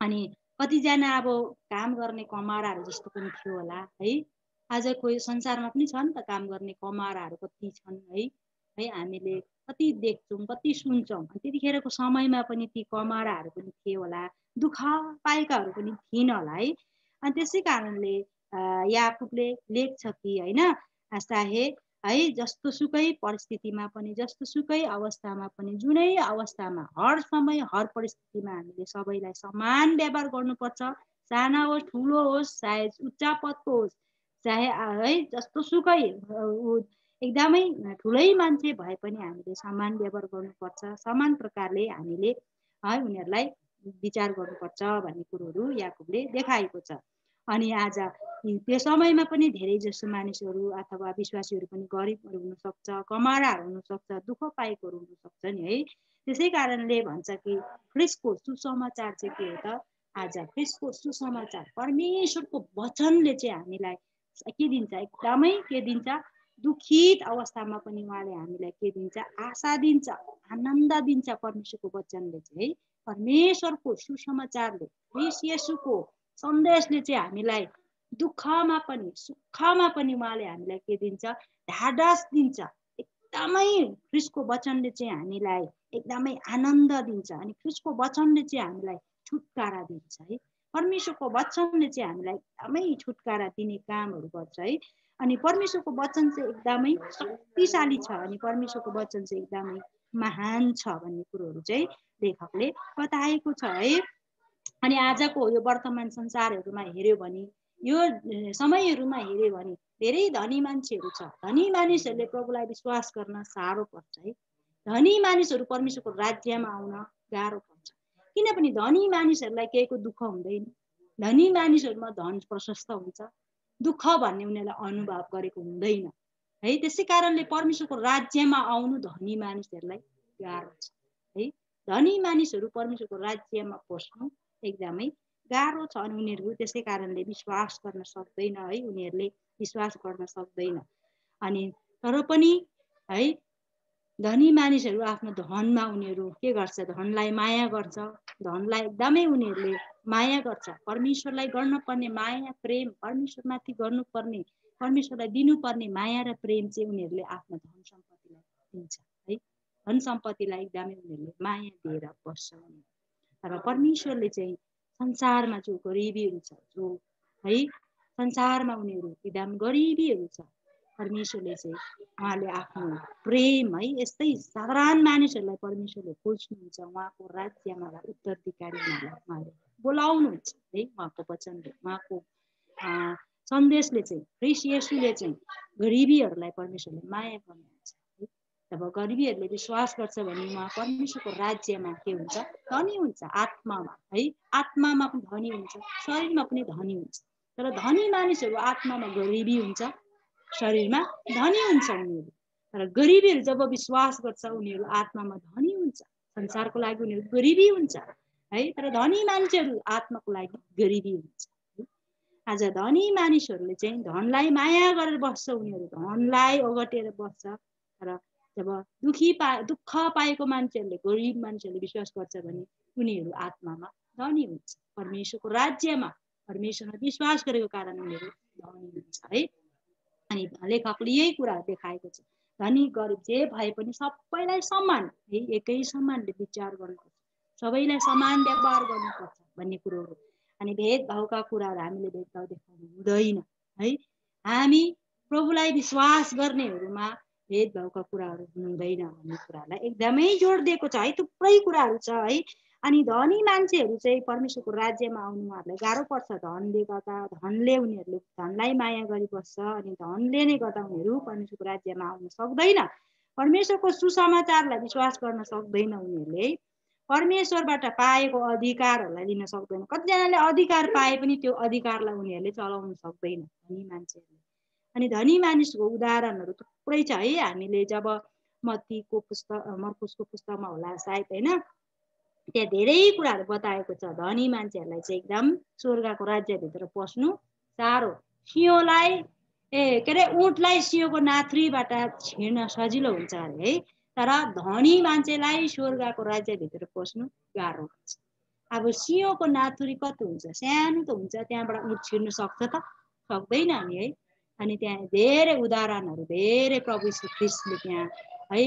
अनि कतिजना अब काम गर्ने कमाराहरू जस्तो पनि थियो होला है आजको यो संसारमा पनि छ नि त काम गर्ने कमाराहरू कति छन् है हामीले कति देख्छौँ कति सुन्छौँ त्यतिखेरको समयमा पनि ती कमाराहरू पनि थिए होला दुःख पाएकाहरू पनि थिएन होला है अनि त्यसै कारणले याकुबले लेख्छ कि होइन चाहे है जस्तो सुकै परिस्थितिमा पनि जस्तो सुकै अवस्थामा पनि जुनै अवस्थामा हर समय हर परिस्थितिमा हामीले सबैलाई समान व्यवहार गर्नुपर्छ सानो होस् ठुलो होस् चाहे उच्च पदको होस् चाहे है जस्तो सुकै एकदमै ठुलै मान्छे भए पनि हामीले समान व्यवहार गर्नुपर्छ समान प्रकारले हामीले है उनीहरूलाई विचार गर्नुपर्छ भन्ने कुरोहरू याकुबले देखाएको छ अनि आज त्यो समयमा पनि धेरै जसो मानिसहरू अथवा विश्वासीहरू पनि गरिबहरू हुनसक्छ कमाराहरू हुनसक्छ दुःख पाएकोहरू हुनसक्छ नि है त्यसै कारणले भन्छ कि ख्रिस्टको सुसमाचार चाहिँ के हो त आज ख्रिस्टको सुसमाचार परमेश्वरको वचनले चाहिँ हामीलाई के दिन्छ एकदमै के दिन्छ दुखित अवस्थामा पनि उहाँले हामीलाई के दिन्छ आशा दिन्छ आनन्द दिन्छ परमेश्वरको वचनले चाहिँ है परमेश्वरको सुसमाचारले ख्रिस्ट येशूको सन्देशले चाहिँ हामीलाई दुःखमा पनि सुखमा पनि उहाँले हामीलाई के दिन्छ ढाडस दिन्छ एकदमै ख्रिस्टको वचनले चाहिँ हामीलाई एकदमै आनन्द दिन्छ अनि ख्रिस्टको वचनले चाहिँ हामीलाई छुटकारा दिन्छ है परमेश्वरको वचनले चाहिँ हामीलाई एकदमै छुटकारा दिने कामहरू गर्छ है अनि परमेश्वरको वचन चाहिँ एकदमै शक्तिशाली छ अनि परमेश्वरको वचन चाहिँ एकदमै महान छ भन्ने कुरोहरू चाहिँ लेखकले बताएको छ है अनि आजको यो वर्तमान संसारहरूमा हेऱ्यो भने यो समयहरूमा हेऱ्यो भने धेरै धनी मान्छेहरू छ धनी मानिसहरूले प्रभुलाई विश्वास गर्न साह्रो पर्छ है धनी मानिसहरू परमेश्वरको राज्यमा आउन गाह्रो पर्छ किनभने धनी मानिसहरूलाई केहीको दुःख हुँदैन धनी मानिसहरूमा धन प्रशस्त हुन्छ दुःख भन्ने उनीहरूलाई अनुभव गरेको हुँदैन है त्यसै कारणले परमेश्वरको राज्यमा आउनु धनी मानिसहरूलाई गाह्रो छ है धनी मानिसहरू परमेश्वरको राज्यमा पस्नु एकदमै गाह्रो छ अनि उनीहरू त्यसै कारणले विश्वास गर्न सक्दैन है उनीहरूले विश्वास गर्न सक्दैन अनि तर पनि है धनी मानिसहरू आफ्नो धनमा उनीहरू के गर्छ धनलाई माया गर्छ धनलाई एकदमै उनीहरूले माया गर्छ परमेश्वरलाई गर्नुपर्ने माया प्रेम परमेश्वरमाथि गर्नुपर्ने परमेश्वरलाई दिनुपर्ने माया र प्रेम चाहिँ उनीहरूले आफ्नो धन सम्पत्तिलाई दिन्छ है धन सम्पत्तिलाई एकदमै उनीहरूले माया दिएर बस्छ तर परमेश्वरले चाहिँ संसारमा जो गरिबीहरू छ जो है संसारमा उनीहरू एकदम गरिबीहरू छ परमेश्वरले चाहिँ उहाँले आफ्नो प्रेम है यस्तै साधारण मानिसहरूलाई परमेश्वरले खोज्नुहुन्छ उहाँको राज्यमा उत्तराधिकारी उहाँले बोलाउनुहुन्छ है उहाँको वचनले उहाँको सन्देशले चाहिँ ख्रिस्ट येशूले चाहिँ गरिबीहरूलाई परमेश्वरले माया गर्नुहुन्छ है जब गरिबीहरूले विश्वास गर्छ भने उहाँ परमेश्वरको राज्यमा के हुन्छ धनी हुन्छ आत्मामा है आत्मामा पनि धनी हुन्छ शरीरमा पनि धनी हुन्छ तर धनी मानिसहरू आत्मामा गरिबी हुन्छ शरीरमा धनी हुन्छ उनीहरू तर गरिबीहरू जब विश्वास गर्छ उनीहरू आत्मामा धनी हुन्छ संसारको लागि उनीहरू गरिबी हुन्छ है तर धनी मान्छेहरू आत्माको लागि गरिबी हुन्छ आज धनी मानिसहरूले चाहिँ धनलाई माया गरेर बस्छ उनीहरू धनलाई ओगटेर बस्छ तर जब दुःख पाएको मान्छेहरूले गरिब मान्छेहरूले विश्वास गर्छ भने उनीहरू आत्मामा धनी हुन्छ परमेश्वरको राज्यमा परमेश्वरमा विश्वास गरेको कारण उनीहरू धनी हुन्छ है अनि लेखकले यही कुरा देखाएको छ धनी गरिब जे भए पनि सबैलाई समान है एकै समानले विचार गर्नुपर्छ सबैलाई समान व्यवहार गर्नुपर्छ भन्ने कुरोहरू अनि भेदभावका कुराहरू हामीले भेदभाव देखाउनु हुँदैन है हामी प्रभुलाई विश्वास गर्नेहरूमा भेदभावका कुराहरू हुँदैन भन्ने कुरालाई एकदमै जोड दिएको छ है थुप्रै कुराहरू छ है अनि धनी मान्छेहरू चाहिँ परमेश्वरको राज्यमा आउनु उहाँहरूलाई गाह्रो पर्छ धनले गर्दा धनले उनीहरूले धनलाई माया गरिबस्छ अनि धनले नै गर्दा उनीहरू परमेश्वरको राज्यमा आउन सक्दैन परमेश्वरको सुसमाचारलाई विश्वास गर्न सक्दैन उनीहरूले परमेश्वरबाट पाएको अधिकारहरूलाई लिन सक्दैन कतिजनाले अधिकार पाए पनि त्यो अधिकारलाई उनीहरूले चलाउन सक्दैन धनी मान्छेहरूले अनि धनी मानिसको उदाहरणहरू थुप्रै छ है हामीले जब मत्तीको पुस्तक मर्कुसको पुस्तकमा होला सायद हैन त्यहाँ धेरै कुराहरू बताएको छ धनी मान्छेहरूलाई चाहिँ एकदम स्वर्गको राज्यभित्र पस्नु साह्रो सिंहलाई के अरे ऊँटलाई सिंहको नाथ्रीबाट छिर्न सजिलो हुन्छ अरे है तर धनी मान्छेलाई स्वर्गको राज्यभित्र पस्नु गाह्रो हुन्छ अब सिंहको नाथुरी कति हुन्छ सानो त हुन्छ त्यहाँबाट ऊँट छिर्न सक्छ त सक्दैन नि है अनि त्यहाँ धेरै उदाहरणहरू धेरै प्रभु श्री ख्रीष्टले त्यहाँ है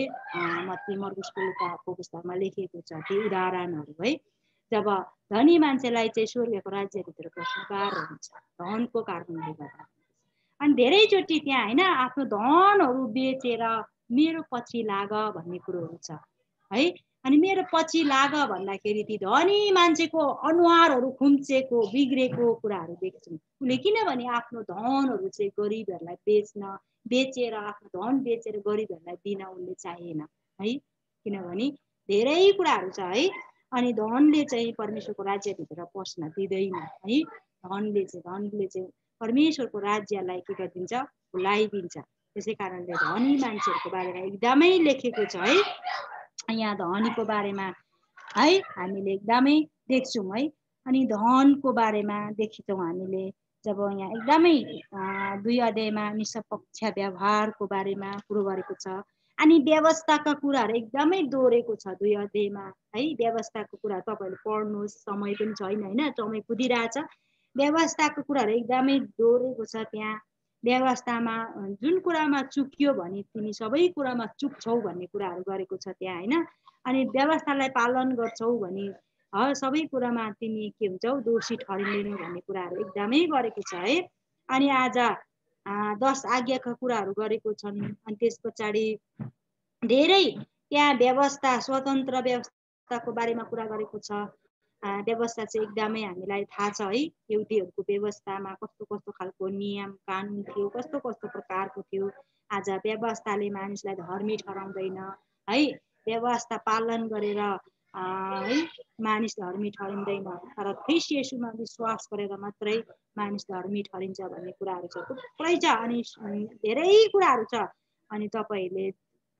मत्ती मर्कुसको लुकाको पुस्तकमा लेखिएको छ ती उदाहरणहरू है जब धनी मान्छेलाई चाहिँ स्वर्गको राज्यभित्र पस्नु गाह्रो हुन्छ धनको कारणले गर्दा अनि धेरैचोटि त्यहाँ होइन आफ्नो धनहरू बेचेर मेरो पछि लाग भन्ने कुरोहरू छ है अनि मेरो पछि लाग भन्दाखेरि ती धनी मान्छेको अनुहारहरू खुम्चेको बिग्रेको कुराहरू देख्छौँ उसले किनभने आफ्नो धनहरू चाहिँ गरिबहरूलाई बेचेर आफ्नो धन बेचेर गरिबहरूलाई दिन उसले चाहेन है किनभने धेरै कुराहरू छ है अनि धनले चाहिँ परमेश्वरको राज्यभित्र पस्न दिँदैन है धनले चाहिँ परमेश्वरको राज्यलाई के गरिदिन्छ भुलाइदिन्छ त्यसै कारणले धनी मान्छेहरूको बारेमा एकदमै लेखेको छ है यहाँ धनीको बारेमा है हामीले एकदमै देख्छौँ है अनि धनको बारेमा देखेछौँ हामीले जब यहाँ एकदमै 2 अध्यायमा निष्पक्ष व्यवहारको बारेमा कुरो गरेको छ अनि व्यवस्थाका कुराहरू एकदमै दोहोरेको छ 2 अध्यायमा है व्यवस्थाको कुरा तपाईँहरूले पढ्नुहोस् समय पनि छैन होइन समय कुदिरहेछ व्यवस्थाको कुराहरू एकदमै दोहोरेको छ त्यहाँ व्यवस्थामा जुन कुरामा चुक्यो भने तिमी सबै कुरामा चुक्छौ भन्ने कुराहरू गरेको छ त्यहाँ होइन अनि व्यवस्थालाई पालन गर्छौ भने सबै कुरामा तिमी के हुन्छौ दोषी ठहरिँदैनौ भन्ने कुराहरू एकदमै गरेको छ है अनि आज 10 आज्ञाका कुराहरू गरेको छन् अनि त्यस पछाडि धेरै त्यहाँ व्यवस्था स्वतन्त्र व्यवस्थाको बारेमा कुरा गरेको छ व्यवस्था चाहिँ एकदमै हामीलाई थाहा छ है युहुदीहरूको व्यवस्थामा कस्तो कस्तो खालको नियम कानुन थियो कस्तो कस्तो प्रकारको थियो आज व्यवस्थाले मानिसलाई धर्मी ठहराउँदैन है व्यवस्था पालन गरेर है मानिस धर्मी ठहरिँदैन तर ख्रीष्ट येशूमा विश्वास गरेर मात्रै मानिस धर्मी ठहरिन्छ भन्ने कुराहरू छ थुप्रै छ अनि धेरै कुराहरू छ अनि तपाईँहरूले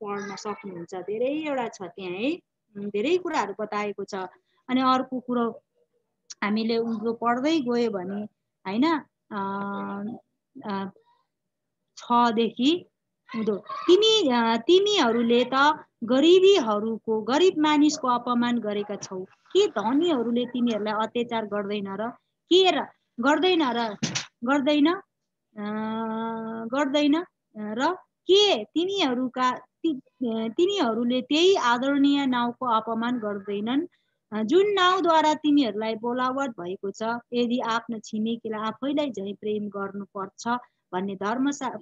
पढ्न सक्नुहुन्छ धेरैवटा छ त्यहाँ है धेरै कुराहरू बताएको छ अनि अर्को कुरो हामीले उनको पढ्दै गयो भने हैन 6 देखि उँधो तिमीहरूले त गरीब मानिसको अपमान गरेका छौ के धनीहरूले तिमीहरूलाई अत्याचार गर्दैन र के तिनीहरूले त्यही आदरणीय नाउँको अपमान गर्दैनन् जुन नाउँद्वारा तिमीहरूलाई बोलावट भएको छ यदि आफ्नो छिमेकीलाई आफैलाई झैँ प्रेम गर्नुपर्छ भन्ने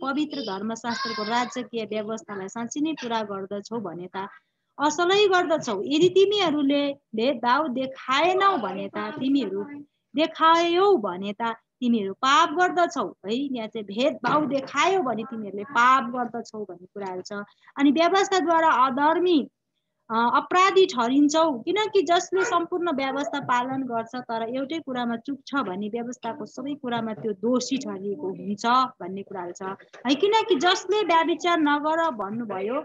पवित्र धर्मशास्त्रको राजकीय व्यवस्थालाई साँच्चै नै पुरा गर्दछौ भने त असलै गर्दछौ यदि तिमीहरूले भेदभाव देखाएनौ भने त तिमीहरू पाप गर्दछौ है यहाँ चाहिँ भेदभाव देखायो भने तिमीहरूले पाप गर्दछौ भन्ने कुराहरू छ अनि व्यवस्थाद्वारा अधर्मी अपराधी ठहरिन्छौ किनकि जसले सम्पूर्ण व्यवस्था पालन गर्छ तर एउटै कुरामा चुक्छ भन्ने व्यवस्थाको सबै कुरामा त्यो दोषी ठहरिएको हुन्छ भन्ने कुराहरू छ है किनकि जसले व्यभिचार नगर भन्नुभयो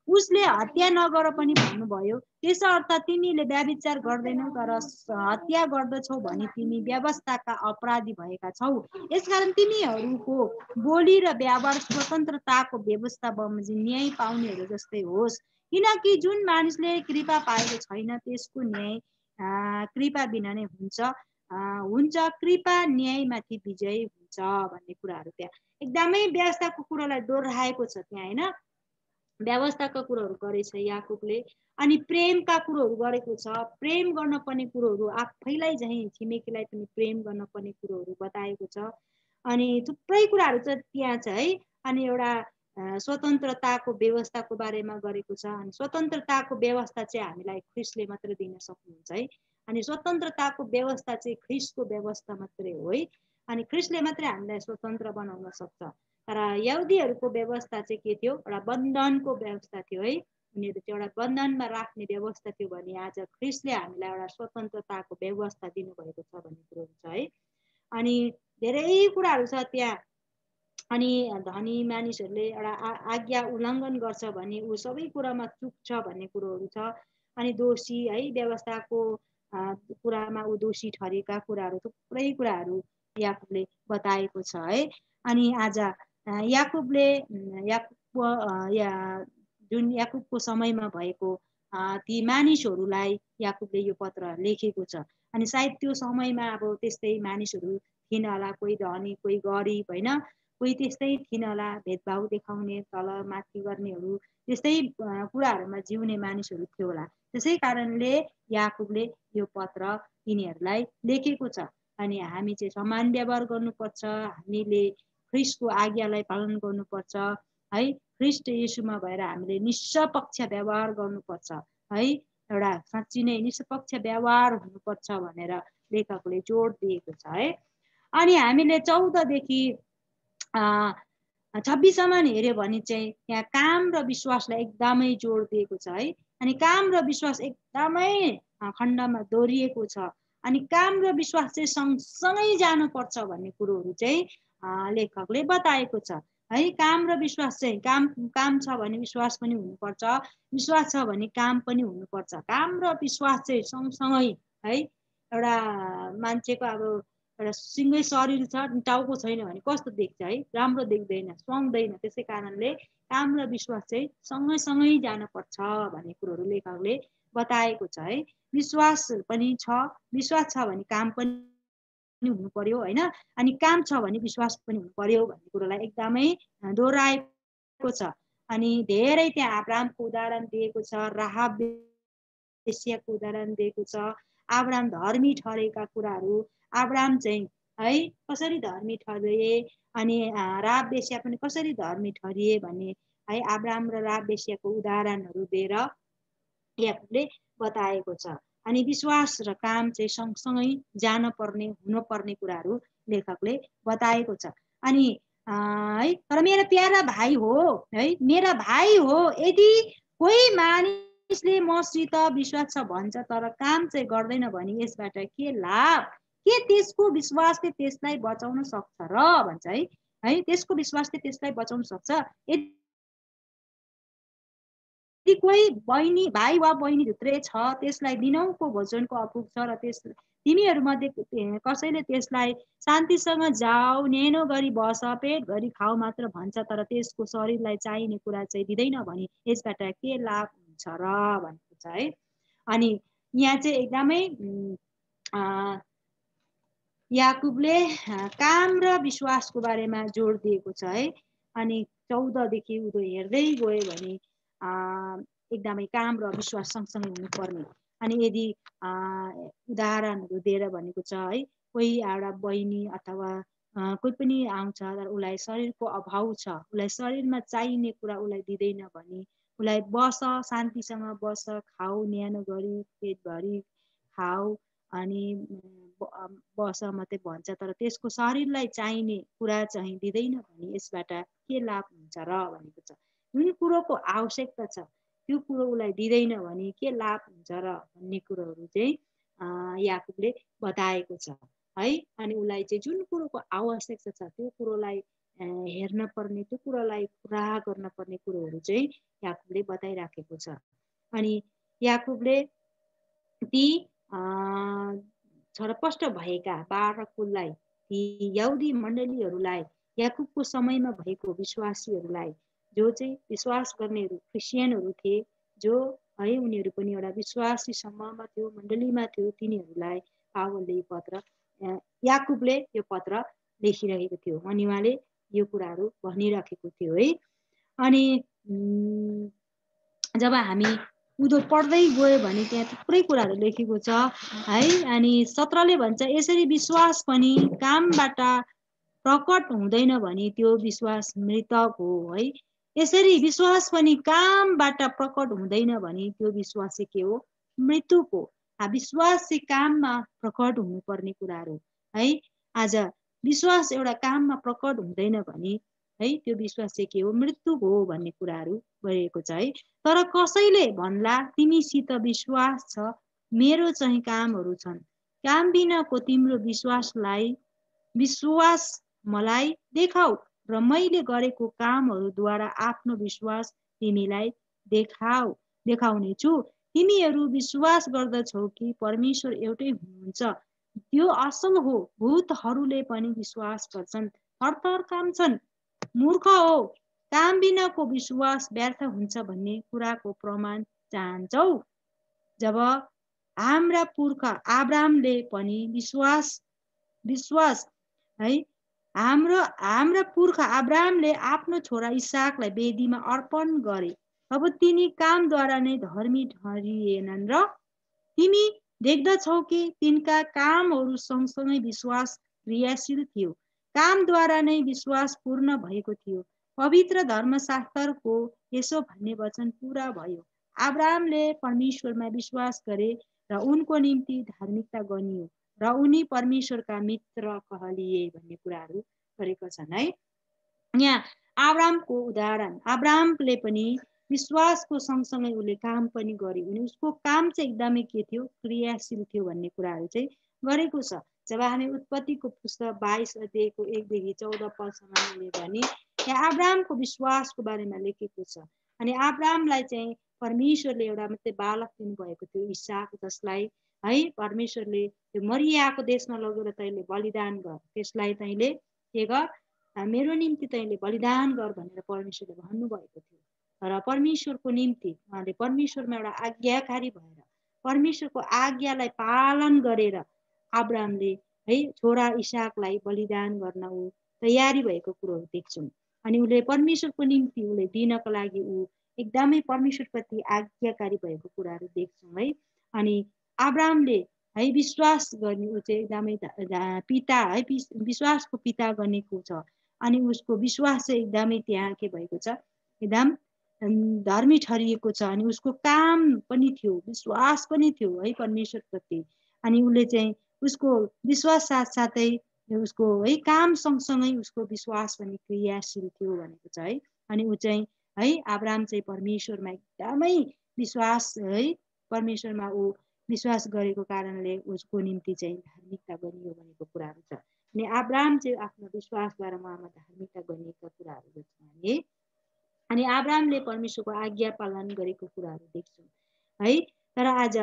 उसले हत्या नगर पनि भन्नुभयो त्यसो अर्थ तिमीले व्यभिचार गर्दैनौ तर हत्या गर्दछौ भने तिमी व्यवस्थाका अपराधी भएका छौ यसकारण तिमीहरूको बोली र व्यवहार स्वतन्त्रताको व्यवस्था बमोजिम न्याय पाउनेहरू जस्तै होस् किनकि जुन मानिसले कृपा पाएको छैन त्यसको न्याय कृपा बिना नै हुन्छ कृपा न्यायमाथि विजय हुन्छ भन्ने कुराहरू त्यहाँ एकदमै व्यवस्थाको कुरालाई दोहोऱ्याएको छ त्यहाँ होइन व्यवस्थाका कुरोहरू गरेछ याकुबले अनि प्रेमका कुरोहरू गरेको छ प्रेम गर्न पर्ने कुरोहरू आफैलाई चाहिँ छिमेकीलाई पनि प्रेम गर्न पर्ने कुरोहरू बताएको छ अनि थुप्रै कुराहरू छ त्यहाँ छ है अनि एउटा स्वतन्त्रताको व्यवस्थाको बारेमा गरेको छ अनि स्वतन्त्रताको व्यवस्था चाहिँ हामीलाई ख्रीष्टले मात्र दिन सक्नुहुन्छ है अनि स्वतन्त्रताको व्यवस्था चाहिँ ख्रीष्टको व्यवस्था मात्रै हो है अनि ख्रीष्टले मात्रै हामीलाई स्वतन्त्र बनाउन सक्छ तर यहुदीहरूको व्यवस्था चाहिँ के थियो एउटा बन्धनको व्यवस्था थियो है उनीहरू चाहिँ एउटा बन्धनमा राख्ने व्यवस्था थियो भने आज ख्रीष्टले हामीलाई एउटा स्वतन्त्रताको व्यवस्था दिनुभएको छ भन्ने कुरो हुन्छ है अनि धेरै कुराहरू छ त्यहाँ अनि धनी मानिसहरूले एउटा आज्ञा उल्लङ्घन गर्छ भने ऊ सबै कुरामा चुक्छ भन्ने कुरोहरू छ। अनि दोषी है व्यवस्थाको कुरामा ऊ दोषी ठरेका कुराहरू थुप्रै कुराहरू याकुबले बताएको छ है। अनि आज याकुबले जुन याकुबको समयमा भएको ती मानिसहरूलाई याकुबले यो पत्र लेखेको छ। अनि सायद त्यो समयमा अब त्यस्तै मानिसहरू थिएन होला, कोही धनी कोही गरिब होइन, कोही त्यस्तै थिएन होला, भेदभाव देखाउने तल माथि गर्नेहरू त्यस्तै कुराहरूमा जिउने मानिसहरू थियो होला। त्यसै कारणले याकुबले यो पत्र तिनीहरूलाई लेखेको छ। अनि हामी चाहिँ समान व्यवहार गर्नुपर्छ, हामीले ख्रिस्टको आज्ञालाई पालन गर्नुपर्छ है, ख्रिस्ट येशूमा भएर हामीले निष्पक्ष व्यवहार गर्नुपर्छ है, एउटा साँच्ची नै निष्पक्ष व्यवहार हुनुपर्छ भनेर लेखकले जोड दिएको छ है। अनि हामीले 14 देखि 26 सम्म हेऱ्यो भने चाहिँ यहाँ काम र विश्वासलाई एकदमै जोड दिएको छ है। अनि काम र विश्वास एकदमै खण्डमा दोहोरिएको छ। अनि काम र विश्वास चाहिँ सँगसँगै जानुपर्छ भन्ने कुरोहरू चाहिँ लेखकले बताएको छ है। काम र विश्वास चाहिँ काम छ भने विश्वास पनि हुनुपर्छ, विश्वास छ भने काम पनि हुनुपर्छ। काम र विश्वास चाहिँ सँगसँगै है। एउटा मान्छेको अब एउटा सिङ्गै शरीर छ, टाउको छैन भने कस्तो देख्छ है, राम्रो देख्दैन, सुहाउँदैन। त्यसै कारणले काम र विश्वास चाहिँ सँगै जानुपर्छ भन्ने कुरोहरू लेखकले बताएको छ है। विश्वास पनि छ, विश्वास छ भने काम पनि हुनु पर्यो होइन, अनि काम छ भने विश्वास पनि हुनु पर्यो भन्ने कुरोलाई एकदमै दोहोऱ्याएको छ। अनि धेरै त्यहाँ अब्राहमको उदाहरण दिएको छ, राहाब वेश्याको उदाहरण दिएको छ, अब्राहम धर्मी ठहरेका कुराहरू, अब्राहम चाहिँ है कसरी धर्मी ठहरिए, अनि राहाब वेश्या पनि कसरी धर्मी ठहरिए भन्ने है अब्राहम र राहाब वेश्याको उदाहरणहरू दिएर याकुबले बताएको छ। अनि विश्वास र काम चाहिँ सँगसँगै जान पर्ने हुनुपर्ने कुराहरू लेखकले बताएको छ। अनि है तर मेरा प्यारा भाइ हो है, मेरा भाइ हो, यदि कोही मानिसले मसित विश्वास छ भन्छ तर काम चाहिँ गर्दैन भने यसबाट के लाभ? के त्यसको विश्वासले त्यसलाई बचाउन सक्छ र भन्छ है। त्यसको विश्वासले त्यसलाई बचाउन सक्छ। यदि कोही बहिनी भाइ वा बहिनी भित्रै छ, त्यसलाई दिनौको भोजनको अपुग छ र तिमीहरूमध्ये कसैले त्यसलाई शान्तिसँग जाऊ, न्यानो गरी बस, पेटभरि खाऊ मात्र भन्छ तर त्यसको शरीरलाई चाहिने कुरा चाहिँ दिँदैन भने यसबाट के लाभ हुन्छ र भनेको छ है। अनि यहाँ चाहिँ एकदमै याकुबले काम र विश्वासको बारेमा जोड दिएको छ है। अनि 14 देखि उँधो हेर्दै गयो भने एकदमै काम र विश्वास सँगसँगै हुनुपर्ने। अनि यदि उदाहरणहरू दिएर भनेको छ है, कोही एउटा बहिनी अथवा कोही पनि आउँछ तर उसलाई शरीरको अभाव छ, उसलाई शरीरमा चाहिने कुरा उसलाई दिँदैन भने उसलाई बस, शान्तिसँग बस, खाऊ, न्यानो गरी पेटभरि खाऊ अनि बस मात्रै भन्छ तर त्यसको शरीरलाई चाहिने कुरा चाहिँ दिँदैन भने यसबाट के लाभ हुन्छ र भनेको छ। जुन कुरोको आवश्यकता छ त्यो कुरो उसलाई दिँदैन भने के लाभ हुन्छ र भन्ने कुरोहरू चाहिँ याकुबले बताएको छ है। अनि उसलाई चाहिँ जुन कुरोको आवश्यकता छ त्यो कुरोलाई हेर्न पर्ने, त्यो कुरोलाई पुरा गर्न पर्ने कुरोहरू चाहिँ याकुबले बताइराखेको छ। अनि याकुबले ती छरपष्ट भएका 12 कुललाई, ती यहुदी मण्डलीहरूलाई, याकुबको समयमा भएको विश्वासीहरूलाई, जो चाहिँ विश्वास गर्नेहरू क्रिस्चियनहरू थिए, जो है उनीहरू पनि एउटा विश्वासी समूहमा थियो, मण्डलीमा थियो, तिनीहरूलाई पावलले यो पत्र याकुबले यो पत्र लेखिरहेको थियो अनि उहाँले यो कुराहरू भनिराखेको थियो है। अनि जब हामी उँधो पढ्दै गयो भने त्यहाँ थुप्रै कुराहरू लेखेको छ है। अनि 17ले भन्छ यसरी विश्वास पनि कामबाट प्रकट हुँदैन भने त्यो विश्वास मृतक हो है। यसरी विश्वास पनि कामबाट प्रकट हुँदैन भने त्यो विश्वास चाहिँ के हो? मृत्युक हो। विश्वास चाहिँ काममा प्रकट हुनुपर्ने कुराहरू है। आज विश्वास एउटा काममा प्रकट हुँदैन भने है त्यो विश्वास चाहिँ के हो? मृत्यु हो भन्ने कुराहरू गरिएको छ है। तर कसैले भन्ला तिमीसित विश्वास छ, मेरो चाहिँ कामहरू छन्, काम बिनाको तिम्रो विश्वास मलाई देखाऊ, र मैले गरेको कामहरूद्वारा आफ्नो विश्वास तिमीलाई देखाउनेछु। तिमीहरू विश्वास गर्दछौ कि परमेश्वर एउटै हुनुहुन्छ। त्यो असल हो। भूतहरूले पनि विश्वास गर्छन्, थरथर काम्छन्। मूर्ख हो, काम बिनाको विश्वास व्यर्थ हुन्छ भन्ने कुराको प्रमाण चाहन्छौ। जब हाम्रा पुर्खा अब्राहमले पनि विश्वास है हाम्रा पुर्खा अब्राहमले आफ्नो छोरा इसाकलाई वेदीमा अर्पण गरे, तब तिनी कामद्वारा नै धर्मी ठहरिएनन् र तिमी देख्दछौ कि तिनका कामहरू सँगसँगै विश्वास क्रियाशील थियो। कामद्वारा नै विश्वास पूर्ण भएको थियो। पवित्र धर्मशास्त्रको यसो भन्ने वचन पूरा भयो, अब्राहमले परमेश्वरमा विश्वास गरे र उनको निम्ति धार्मिकता गनियो र उनी परमेश्वरका मित्र कहलिए भन्ने कुराहरू गरेका छन् है। यहाँ अब्राहमको उदाहरण, अब्राहमले पनि विश्वासको सँगसँगै उसले काम पनि गर्यो अनि उसको काम चाहिँ एकदमै के थियो, क्रियाशील थियो भन्ने कुराहरू चाहिँ गरेको छ। जब हामी उत्पत्तिको पुस्तक 22 अध्यायको 1 देखि 14 पदसम्म हेर्यो भने यहाँ अब्राहमको विश्वासको बारेमा लेखेको छ। अनि अब्राहमलाई चाहिँ परमेश्वरले एउटा मात्रै बालक दिनुभएको थियो, इसाक, जसलाई है परमेश्वरले त्यो मरियाको देशमा लगेर तैँले बलिदान गर, त्यसलाई तैँले के गर, मेरो निम्ति तैँले बलिदान गर भनेर परमेश्वरले भन्नुभएको थियो। र परमेश्वरको निम्ति उहाँले परमेश्वरमा एउटा आज्ञाकारी भएर परमेश्वरको आज्ञालाई पालन गरेर अब्राहमले है छोरा इसाकलाई बलिदान गर्न ऊ तयारी भएको कुरोहरू देख्छौँ। अनि उसले परमेश्वरको निम्ति उसले दिनको लागि ऊ एकदमै परमेश्वरप्रति आज्ञाकारी भएको कुराहरू देख्छौँ है। अनि अब्राहमले है विश्वास गर्ने ऊ चाहिँ एकदमै पिता है, विश्वासको पिता गनेको छ। अनि उसको विश्वास चाहिँ एकदमै त्यहाँ के भएको छ, एकदम धर्मी ठहरिएको छ। अनि उसको काम पनि थियो, विश्वास पनि थियो है परमेश्वरप्रति। अनि उसले चाहिँ उसको विश्वास साथसाथै उसको है काम सँगसँगै उसको विश्वास पनि क्रियाशील थियो भनेको छ है। अनि ऊ चाहिँ है अब्राहम चाहिँ परमेश्वरमा एकदमै विश्वास है, परमेश्वरमा ऊ विश्वास गरेको कारणले उसको निम्ति चाहिँ धार्मिकता गरियो भनेको कुराहरू छ। अनि अब्राहम चाहिँ आफ्नो विश्वासद्वारा उहाँमा धार्मिकता गरिएका कुराहरू देख्छौँ हामी। अनि अब्राहमले परमेश्वरको आज्ञा पालन गरेको कुराहरू देख्छौँ है। तर आज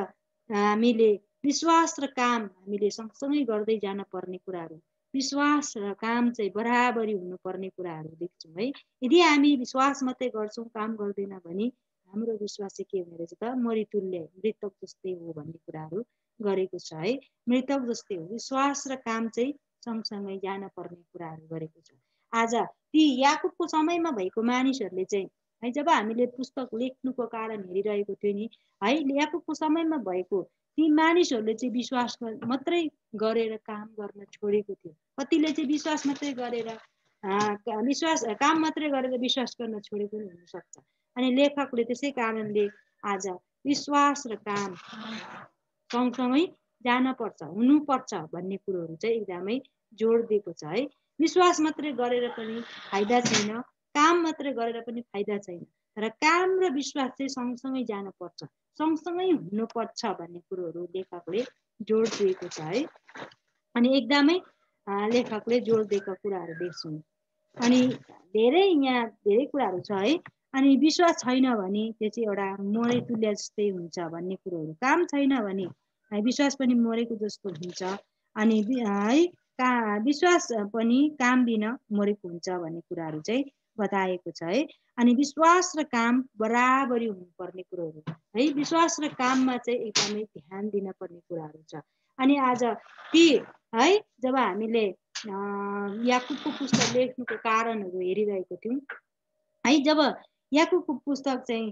हामीले विश्वास र काम हामीले सँगसँगै गर्दै जान पर्ने कुराहरू, विश्वास र काम चाहिँ बराबरी हुनुपर्ने कुराहरू देख्छौँ है। यदि हामी विश्वास मात्रै गर्छौँ, काम गर्दैन भने हाम्रो विश्वास चाहिँ के हुने रहेछ त, मरितुल्य, मृतक जस्तै हो भन्ने कुराहरू गरेको छ है। मृतक जस्तै हो। विश्वास र काम चाहिँ सँगसँगै जान पर्ने कुराहरू गरेको छ। आज ती याकुबको समयमा भएको मानिसहरूले चाहिँ है, जब हामीले पुस्तक लेख्नुको कारण हेरिरहेको थियो नि है, याकुबको समयमा भएको ती मानिसहरूले चाहिँ विश्वास मात्रै गरेर काम गर्न छोडेको थियो। कतिले चाहिँ विश्वास मात्रै गरेर काम मात्रै गरेर विश्वास गर्न छोडेको पनि हुनसक्छ। अनि लेखकले त्यसै कारणले आज विश्वास र काम सँगसँगै जान पर्छ, हुनुपर्छ भन्ने कुरोहरू चाहिँ एकदमै जोड दिएको छ है। विश्वास मात्रै गरेर पनि फाइदा छैन, काम मात्रै गरेर पनि फाइदा छैन। र काम र विश्वास चाहिँ सँगसँगै जानुपर्छ, सँगसँगै हुनुपर्छ भन्ने कुरोहरू लेखकले जोड दिएको छ है। अनि एकदमै लेखकले जोड दिएका कुराहरू देख्छौँ। अनि यहाँ धेरै कुराहरू छ है। अनि विश्वास छैन भने त्यो चाहिँ एउटा मरेतुल्य जस्तै हुन्छ भन्ने कुरोहरू, काम छैन भने विश्वास पनि मरेको जस्तो हुन्छ। अनि है विश्वास पनि काम बिना मरेको हुन्छ भन्ने कुराहरू चाहिँ बताएको छ है। अनि विश्वास र काम बराबरी हुनुपर्ने कुरोहरू है, विश्वास र काममा चाहिँ एकदमै ध्यान दिन पर्ने कुराहरू छ। अनि आज ती है जब हामीले याकुबको पुस्तक लेख्नुको कारणहरू हेरिरहेको थियौँ है, जब याकुबको पुस्तक चाहिँ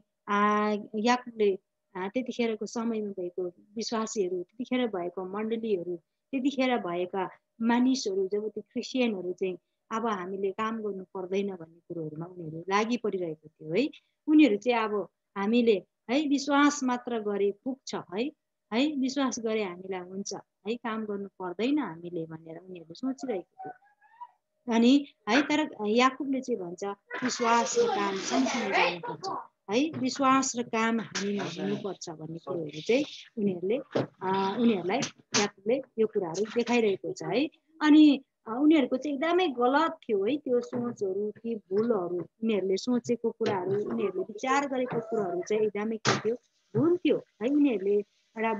याकुबले त्यतिखेरको समयमा भएको विश्वासीहरू, त्यतिखेर भएको मण्डलीहरू, त्यतिखेर भएका मानिसहरू, जब त्यो क्रिस्चियनहरू चाहिँ अब हामीले काम गर्नु पर्दैन भन्ने कुरोहरूमा उनीहरू लागि परिरहेको थियो है। उनीहरू चाहिँ अब हामीले है विश्वास मात्र गरे पुग्छ है विश्वास गरे हामीलाई हुन्छ है, काम गर्नु पर्दैन हामीले भनेर उनीहरूले सोचिरहेको थियो। अनि है तर याकुबले चाहिँ भन्छ विश्वास र काम सँगसँगै जानुपर्छ है, विश्वास र काम हामीमा हुनुपर्छ भन्ने कुरोहरू चाहिँ उनीहरूलाई याकुबले यो कुराहरू देखाइरहेको छ है। अनि उनीहरूको चाहिँ एकदमै गलत थियो है त्यो सोचहरू कि भुलहरू उनीहरूले सोचेको कुराहरू उनीहरूले विचार गरेको कुराहरू चाहिँ एकदमै के थियो भुल थियो है उनीहरूले एउटा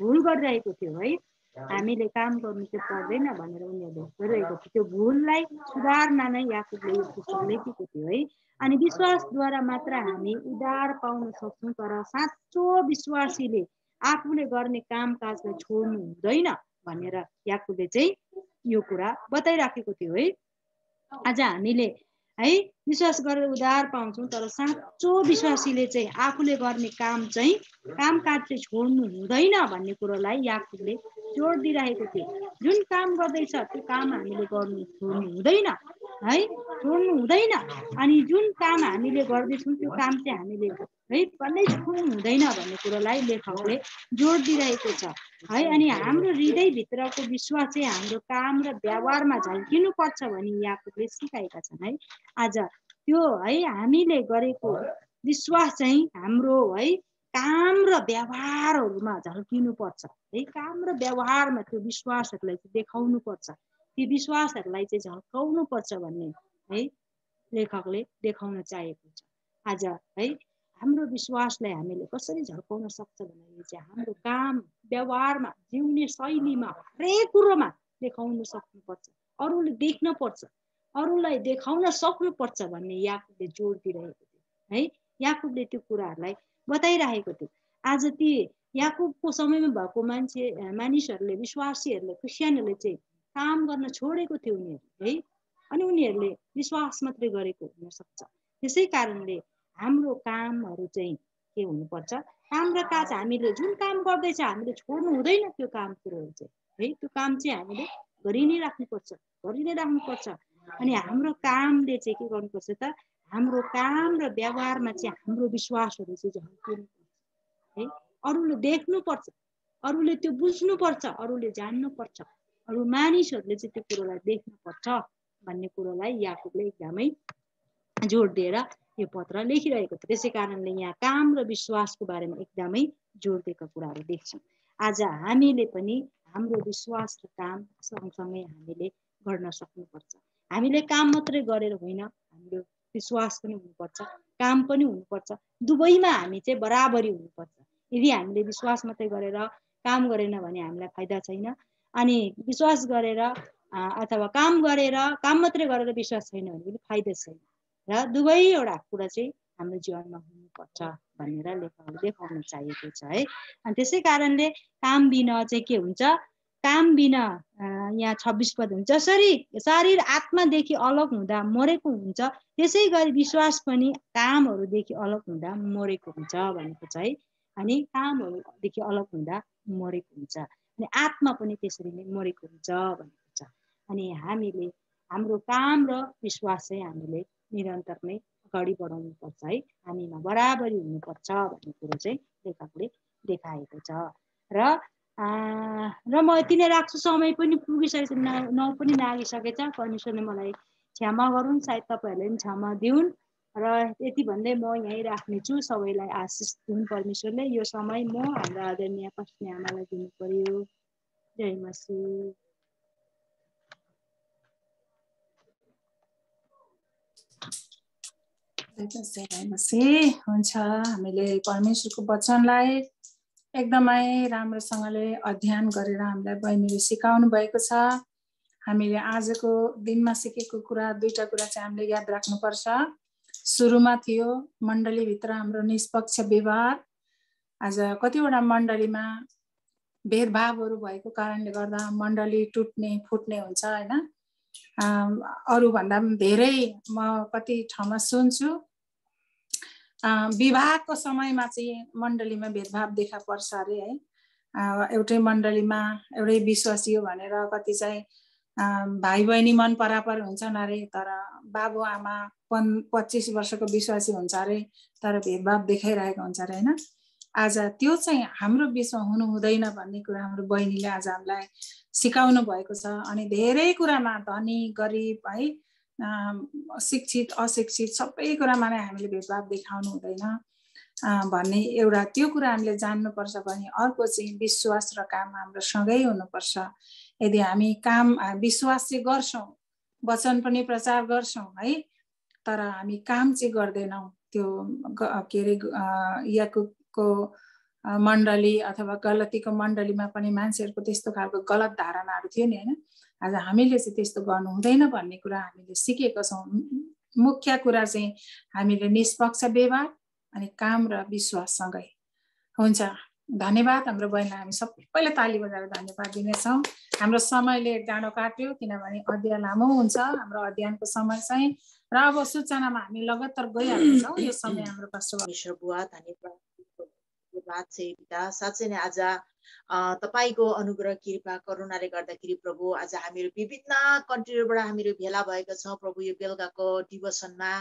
भुल गरिरहेको थियो है हामीले काम गर्नु चाहिँ पर्दैन भनेर उनीहरूले गरिरहेको थियो त्यो भुललाई सुधार्न नै याकुबले यो पुस्तक लेखेको थियो है अनि विश्वासद्वारा मात्र हामी उद्धार पाउन सक्छौँ तर साँचो विश्वासीले आफूले गर्ने कामकाजलाई छोड्नु हुँदैन भनेर याकुबले चाहिँ यो कुरा बताइराखेको थियो है आज हामीले है विश्वास गरेर उद्धार पाउँछौँ तर साँचो विश्वासीले चाहिँ आफूले गर्ने कामकाज चाहिँ छोड्नु हुँदैन भन्ने कुरोलाई याकुबले जोड दिइरहेको थियो जुन काम गर्दैछ त्यो काम हामीले गर्नु छोड्नु हुँदैन है छोड्नु हुँदैन अनि जुन काम हामीले गर्दैछौँ त्यो काम चाहिँ हामीले है कहिल्यै छोड्नु हुँदैन भन्ने कुरोलाई लेखकले जोड दिइरहेको छ है अनि हाम्रो हृदयभित्रको विश्वास चाहिँ हाम्रो काम र व्यवहारमा झल्किनु पर्छ भनी याकुबले सिकाएका छन् है आज त्यो है हामीले गरेको विश्वास चाहिँ हाम्रो है काम र व्यवहारहरूमा झल्किनु पर्छ है काम र व्यवहारमा त्यो विश्वासहरूलाई चाहिँ देखाउनु पर्छ ती विश्वासहरूलाई चाहिँ झल्काउनु पर्छ भन्ने है लेखकले देखाउन चाहेको छ आज है हाम्रो विश्वासलाई हामीले कसरी झल्काउन सक्छ भन्दाखेरि चाहिँ हाम्रो काम व्यवहारमा जिउने शैलीमा हरेक कुरोमा देखाउन सक्नुपर्छ अरूले देख्न पर्छ अरूलाई देखाउन सक्नुपर्छ भन्ने याकुबले जोड दिइरहेको थियो है याकुबले त्यो कुराहरूलाई बताइरहेको थियो आज ती याकुबको समयमा भएको मानिसहरूले विश्वासीहरूले क्रिस्चियनहरूले चाहिँ काम गर्न छोडेको थियो उनीहरूले है अनि उनीहरूले विश्वास मात्रै गरेको हुनसक्छ त्यसै कारणले हाम्रो कामहरू चाहिँ के हुनुपर्छ काम र काज हामीले जुन काम गर्दैछ हामीले छोड्नु हुँदैन त्यो काम कुरोहरू चाहिँ है त्यो काम चाहिँ हामीले गरि नै राख्नुपर्छ अनि हाम्रो कामले चाहिँ के गर्नुपर्छ त हाम्रो काम र व्यवहारमा चाहिँ हाम्रो विश्वासहरू चाहिँ झल्किनुपर्छ है अरूले देख्नुपर्छ अरूले त्यो बुझ्नुपर्छ अरूले जान्नुपर्छ अरू मानिसहरूले चाहिँ त्यो कुरोलाई देख्नुपर्छ भन्ने कुरोलाई याकुबले एकदमै जोड दिएर यो पत्र लेखिरहेको थियो त्यसै कारणले यहाँ काम र विश्वासको बारेमा एकदमै जोड दिएका कुराहरू देख्छौँ आज हामीले पनि हाम्रो विश्वास र काम सँगसँगै हामीले गर्न सक्नुपर्छ हामीले काम मात्रै गरेर होइन हाम्रो विश्वास पनि हुनुपर्छ काम पनि हुनुपर्छ दुवैमा हामी चाहिँ बराबरी हुनुपर्छ यदि हामीले विश्वास मात्रै गरेर काम गरेन भने हामीलाई फाइदा छैन अनि विश्वास गरेर अथवा काम मात्रै गरेर विश्वास छैन भने पनि फाइदा छैन र दुवैवटा कुरा चाहिँ हाम्रो जीवनमा हुनुपर्छ भनेर लेखकले देखाउन चाहिएको छ है अनि त्यसै कारणले काम बिना चाहिँ के हुन्छ काम बिना यहाँ 26 पद हुन्छ जसरी शरीर आत्मादेखि अलग हुँदा मरेको हुन्छ त्यसै गरी विश्वास पनि कामहरूदेखि अलग हुँदा मरेको हुन्छ भनेको छ है अनि कामहरूदेखि अलग हुँदा मरेको हुन्छ अनि आत्मा पनि त्यसरी नै मरेको हुन्छ भनेको छ अनि हामीले हाम्रो काम र विश्वास चाहिँ हामीले निरन्तर नै अगाडि बढाउनु पर्छ है हामीमा बराबरी हुनुपर्छ भन्ने कुरो चाहिँ लेखकले देखाएको छ र म यति नै राख्छु समय पनि पुगिसकेको छ 9 पनि लागिसकेछ परमेश्वरले मलाई क्षमा गरून् सायद तपाईँहरूले पनि क्षमा दिउन् र यति भन्दै म यहीँ राख्नेछु सबैलाई आशिष दिउन् परमेश्वरले यो समय म हाम्रो आदरणीय पत्नी आमालाई दिनु पर्यो जय मसीह हुन्छ हामीले परमेश्वरको वचनलाई एकदमै राम्रोसँगले अध्ययन गरेर हामीलाई बहिनीले सिकाउनु भएको छ हामीले आजको दिनमा सिकेको कुरा दुईटा कुरा चाहिँ हामीले याद राख्नुपर्छ सुरुमा थियो मण्डलीभित्र हाम्रो निष्पक्ष व्यवहार आज कतिवटा मण्डलीमा भेदभावहरू भएको कारणले गर्दा मण्डली टुट्ने फुट्ने हुन्छ हैन अरु भन्दा धेरै म कति ठाउँमा सुन्छु विवाहको समयमा चाहिँ मण्डलीमा भेदभाव देखा पर्छ अरे है एउटै मण्डलीमा एउटै विश्वासी हो भनेर कति चाहिँ भाइ बहिनी मन परापर हुन्छन् अरे तर बाबु आमा 25 वर्षको विश्वासी हुन्छ अरे तर भेदभाव देखाइरहेको हुन्छ अरे हैन आज त्यो चाहिँ हाम्रो बीचमा हुनु हुँदैन भन्ने कुरा हाम्रो बहिनीले आज हामीलाई सिकाउनु भएको छ अनि धेरै कुरामा धनी गरिब है शिक्षित अशिक्षित सबै कुरामा नै हामीले भेदभाव देखाउनु हुँदैन भन्ने एउटा त्यो कुरा हामीले जान्नुपर्छ भने अर्को चाहिँ विश्वास र काम हाम्रो सँगै हुनुपर्छ। यदि हामी काम विश्वास चाहिँ गर्छौँ, वचन पनि प्रचार गर्छौँ है, तर हामी काम चाहिँ गर्दैनौँ, त्यो के अरे याकुबको मण्डली अथवा गलतीको मण्डलीमा पनि मान्छेहरूको त्यस्तो खालको गलत धारणाहरू थियो नि हैन। आज हामीले चाहिँ त्यस्तो गर्नु हुँदैन भन्ने कुरा हामीले सिकेका छौँ। मुख्य कुरा चाहिँ हामीले निष्पक्ष व्यवहार अनि काम र विश्वाससँगै हुन्छ। धन्यवाद हाम्रो बहिनीलाई हामी सबैले ताली बजाएर धन्यवाद दिनेछौँ। हाम्रो समयले डाँडो काट्यो किनभने अध्ययन लामो हुन्छ हाम्रो अध्ययनको समय चाहिँ, र अब सूचनामा हामी लगातार गइहाल्छौँ। यो समय हाम्रो परमेश्वर बुवा धन्यवाद चाहिँ पिता। साँच्चै नै आज तपाईको अनुग्रह कृपा करुणाले गर्दाखेरि प्रभु आज हामीहरू विभिन्न कन्ट्रीबाट हामीहरू भेला भएका छौँ प्रभु। यो बेलुकाको डिभोसनमा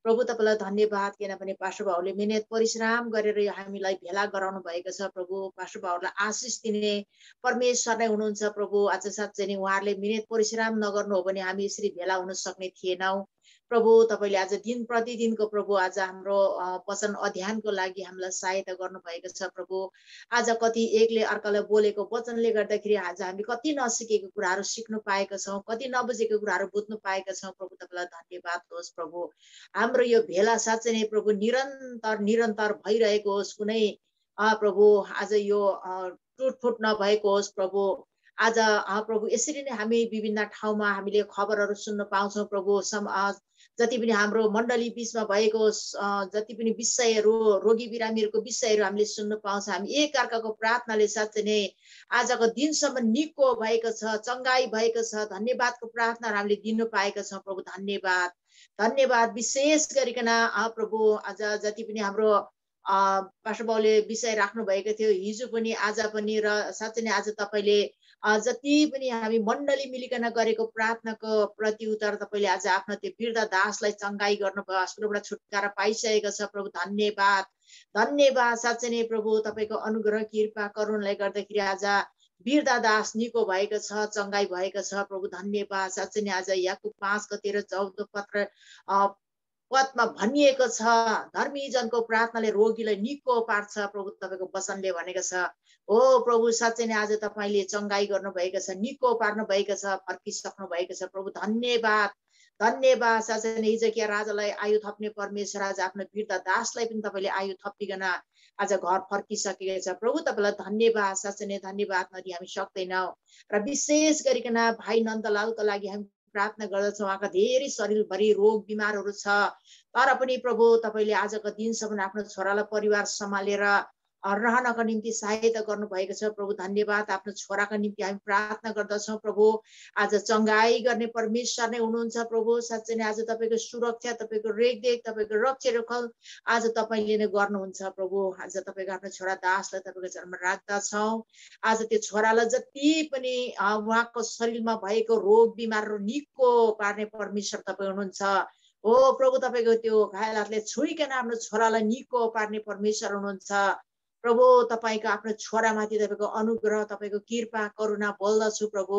प्रभु तपाईलाई धन्यवाद, किनभने पास्टर बाबुले मेहनत परिश्रम गरेर हामीलाई भेला गराउनु भएको छ प्रभु। पास्टर बाबुलाई आशिष दिने परमेश्वर नै हुनुहुन्छ प्रभु। आज साँच्चै नै उहाँहरूले मेहनत परिश्रम नगर्नु हो भने हामी यसरी भेला हुन सक्ने थिएनौँ प्रभु। तपाईले आज दिन प्रतिदिनको प्रभु आज हाम्रो वचन अध्ययनको लागि हामीलाई सहायता गर्नुभएको छ प्रभु। आज कति एकले अर्कालाई बोलेको वचनले गर्दाखेरि आज हामी कति नसिकेको कुराहरू सिक्नु पाएका छौँ, कति नबुझेको कुराहरू बुझ्नु पाएका छौँ प्रभु। तपाईलाई धन्यवाद होस् प्रभु। हाम्रो यो भेला साँच्चै नै प्रभु निरन्तर भइरहेको होस्, कुनै प्रभु आज यो टुटफुट नभएको होस् प्रभु। आज प्रभु यसरी नै हामी विभिन्न ठाउँमा हामीले खबरहरू सुन्न पाउँछौँ प्रभु। जति पनि हाम्रो मण्डली बीचमा भएको जति पनि विषयहरू, रोगी बिरामीहरूको विषयहरू हामीले सुन्न पाउँछौँ। हामी एकअर्काको प्रार्थनाले साँच्चै नै आजको दिनसम्म निको भएको छ, चङ्गाई भएको छ। धन्यवादको प्रार्थनाहरू हामीले दिनु पाएका छौँ प्रभु। धन्यवाद धन्यवाद। विशेष गरिकन प्रभु आज जति पनि हाम्रो पास्टर बाबुले विषय राख्नु भएको थियो हिजो पनि आज पनि, र साँच्चै नै आज तपाईले जति पनि हामी मण्डली मिलिकन गरेको प्रार्थनाको प्रत्युत्तर तपाईले आज आफ्नो त्यो वृद्ध दासलाई चङ्गाई गर्नुभयो, हस्पिटलबाट छुटकारा पाइसकेको छ प्रभु। धन्यवाद धन्यवाद। साँच्चै नै प्रभु तपाईको अनुग्रह कृपा करुणाले गर्दाखेरि आज वृद्ध दास निको भएको छ, चङ्गाई भएको छ प्रभु। धन्यवाद। साँच्चै नै आज याकुब 5:13-14 पदमा भनिएको छ, धर्मी जनको प्रार्थनाले रोगीलाई निको पार्छ प्रभु। तपाईको वचनले भनेको छ हो प्रभु। साँच्चै नै आज तपाईले चङ्गाई गर्नुभएको छ, निको पार्नु भएको छ, फर्किसक्नु भएको छ प्रभु। धन्यवाद धन्यवाद। साँच्चै नै हिजकिया राजालाई आयु थप्ने परमेश्वर आज आफ्नो वृद्ध दासलाई पनि तपाईले आयु थपिकन आज घर फर्किसकेको छ प्रभु। तपाईलाई धन्यवाद। साँच्चै नै धन्यवाद नदिई हामी सक्दैनौँ। र विशेष गरिकन भाइ नन्दलालको लागि हामी प्रार्थना गर्दछौँ। उहाँका धेरै शरीरभरि रोग बिमारहरू छ, तर पनि प्रभु तपाईले आजको दिनसम्म आफ्नो छोरालाई परिवार सम्हालेर रहनको निम्ति सहायता गर्नुभएको छ प्रभु। धन्यवाद। आफ्नो छोराको निम्ति हामी प्रार्थना गर्दछौँ प्रभु। आज चङ्गाई गर्ने परमेश्वर नै हुनुहुन्छ प्रभु। साँच्चै नै आज तपाईको सुरक्षा, तपाईको रेखदेख, तपाईको रक्षारक्षण आज तपाईले नै गर्नुहुन्छ प्रभु। आज तपाईको आफ्नो छोरा दासलाई तपाईको चरणमा राख्दछौँ। आज त्यो छोरालाई जति पनि उहाँको शरीरमा भएको रोग बिमारहरू निको पार्ने परमेश्वर तपाईँ हुनुहुन्छ हो प्रभु। तपाईको त्यो घायल हातले छुइकन आफ्नो छोरालाई निको पार्ने परमेश्वर हुनुहुन्छ प्रभु। तपाईको आफ्नो छोरामाथि तपाईको अनुग्रह, तपाईको कृपा करुणा बोल्दछु प्रभु।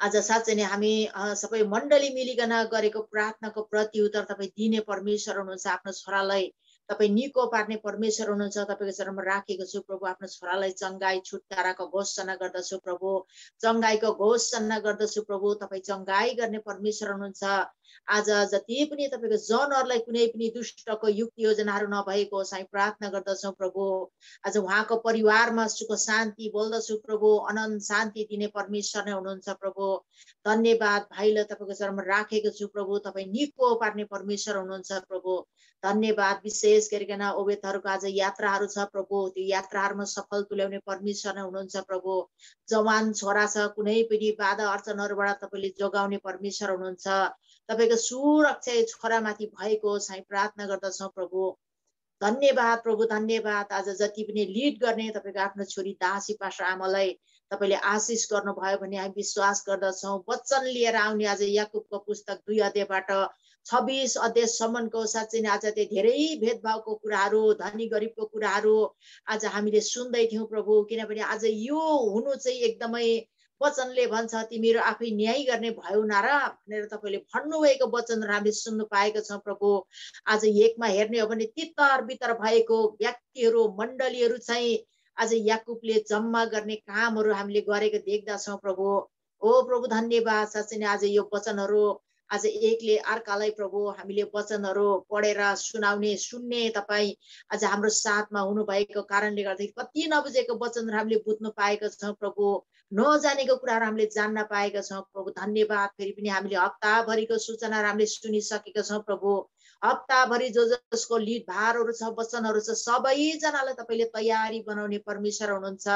आज साँच्चै नै हामी सबै मण्डली मिलिकन गरेको प्रार्थनाको प्रत्युत्तर तपाईँ दिने परमेश्वर हुनुहुन्छ। आफ्नो छोरालाई तपाईँ निको पार्ने परमेश्वर हुनुहुन्छ। तपाईको चरणमा राखेको छु प्रभु। आफ्नो छोरालाई चङ्गाई छुटकाराको घोषणा गर्दछु प्रभु। चङ्गाईको घोषणा गर्दछु प्रभु। तपाईँ चङ्गाई गर्ने परमेश्वर हुनुहुन्छ। आज जति पनि तपाईको जनहरूलाई कुनै पनि दुष्टको युक्ति योजनाहरू नभएको होस् हामी प्रार्थना गर्दछौँ प्रभु। आज उहाँको परिवारमा सुख शान्ति बोल्दछु प्रभु। अनन्त शान्ति दिने परमेश्वर नै हुनुहुन्छ प्रभु। धन्यवाद। भाइलाई तपाईको चरणमा राखेको छु प्रभु। तपाईँ निको पार्ने परमेश्वर हुनुहुन्छ प्रभु। धन्यवाद। विशेष गरिकन ओबेतहरूको आज यात्राहरू छ प्रभु। त्यो यात्राहरूमा सफल तुल्याउने परमेश्वर नै हुनुहुन्छ प्रभु। जवान छोरा छ, कुनै पनि बाधा अर्चनहरूबाट तपाईले जोगाउने परमेश्वर हुनुहुन्छ। तपाईको सुरक्षा छोरामाथि भएको हामी प्रार्थना गर्दछौँ प्रभु। धन्यवाद प्रभु। धन्यवाद। आज जति पनि लिड गर्ने तपाईको आफ्नो छोरी दासी पास्टर आमालाई तपाईले आशिष गर्नुभयो भने हामी विश्वास गर्दछौँ। वचन लिएर आउने आज याकुबको पुस्तक 2 अध्यायबाट 26 अध्यायसम्मको साँच्चै नै आज त्यो धेरै भेदभावको कुराहरू, धनी गरिबको कुराहरू आज हामीले सुन्दै थियौँ प्रभु। किनभने आज यो हुनु चाहिँ एकदमै वचनले भन्छ तिमीहरू आफै न्याय गर्ने भयो न र भनेर तपाईँले भन्नुभएको वचनहरू हामीले सुन्नु पाएको छौँ प्रभु। आज एकमा हेर्ने हो भने तितर बितर भएको व्यक्तिहरू मण्डलीहरू चाहिँ आज याकुबले जम्मा गर्ने कामहरू हामीले गरेको देख्दछौँ प्रभु। ओ प्रभु धन्यवाद। साँच्चै नै आज यो वचनहरू आज एकले अर्कालाई प्रभु हामीले वचनहरू पढेर सुनाउने सुन्ने तपाईँ आज हाम्रो साथमा हुनुभएको कारणले गर्दाखेरि कति नबुझेको वचनहरू हामीले बुझ्नु पाएका छौँ प्रभु। नजानेको कुराहरू हामीले जान्न पाएका छौँ प्रभु। धन्यवाद। फेरि पनि हामीले हप्ताभरिको सूचनाहरू हामीले सुनिसकेका छौँ प्रभु। हप्ताभरि जो जसको लिड भारहरू छ वचनहरू छ सबैजनालाई तपाईँले तयारी बनाउने परमेश्वर हुनुहुन्छ।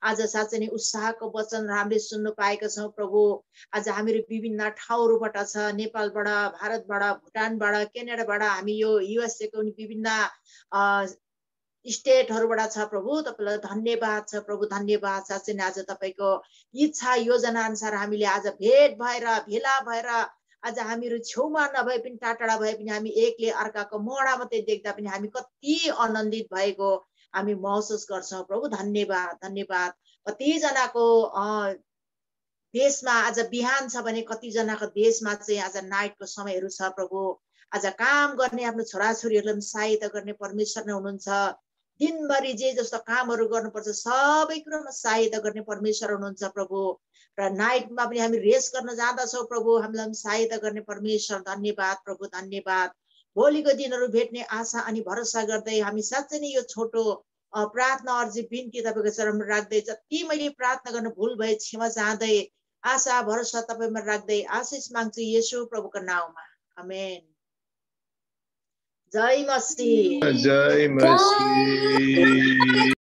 आज साँच्चै नै उत्साहको वचनहरू हामीले सुन्नु पाएका छौँ प्रभु। आज हामीहरू विभिन्न ठाउँहरूबाट छ, नेपालबाट, भारतबाट, भुटानबाट, क्यानाडाबाट, हामी यो युएसए को विभिन्न स्टेटहरूबाट छ प्रभु। तपाईँलाई धन्यवाद छ प्रभु। धन्यवाद। साँच्चै नै आज तपाईँको इच्छा योजना अनुसार हामीले आज भेट भएर भेला भएर आज हामीहरू छेउमा नभए पनि टाढा भए पनि हामी एकले अर्काको मोडा मात्रै देख्दा पनि हामी कति आनन्दित भएको हामी महसुस गर्छौँ प्रभु। धन्यवाद। धन्यवाद। कतिजनाको देशमा आज बिहान छ भने कतिजनाको देशमा चाहिँ आज नाइटको समयहरू छ प्रभु। आज काम गर्ने आफ्नो छोराछोरीहरूलाई सहायता गर्ने परमेश्वर नै हुनुहुन्छ। दिनभरि जे जस्तो कामहरू गर्नुपर्छ सबै कुरामा सहायता गर्ने परमेश्वर हुनुहुन्छ प्रभु। र नाइटमा पनि हामी रेस्ट गर्न जाँदछौँ प्रभु, हामीलाई सहायता गर्ने परमेश्वर। धन्यवाद प्रभु। धन्यवाद। भोलिको दिनहरू भेट्ने आशा अनि भरोसा गर्दै हामी साँच्चै नै यो छोटो प्रार्थना अर्जी बिन्ती तपाईँको चरणमा राख्दै जति मैले प्रार्थना गर्न भुल भए क्षमा चाहँदै आशा भरोसा तपाईँमा राख्दै आशिष माग्छु येशू प्रभुको नाउँमा। आमेन। जय मसीह। जय मसीह।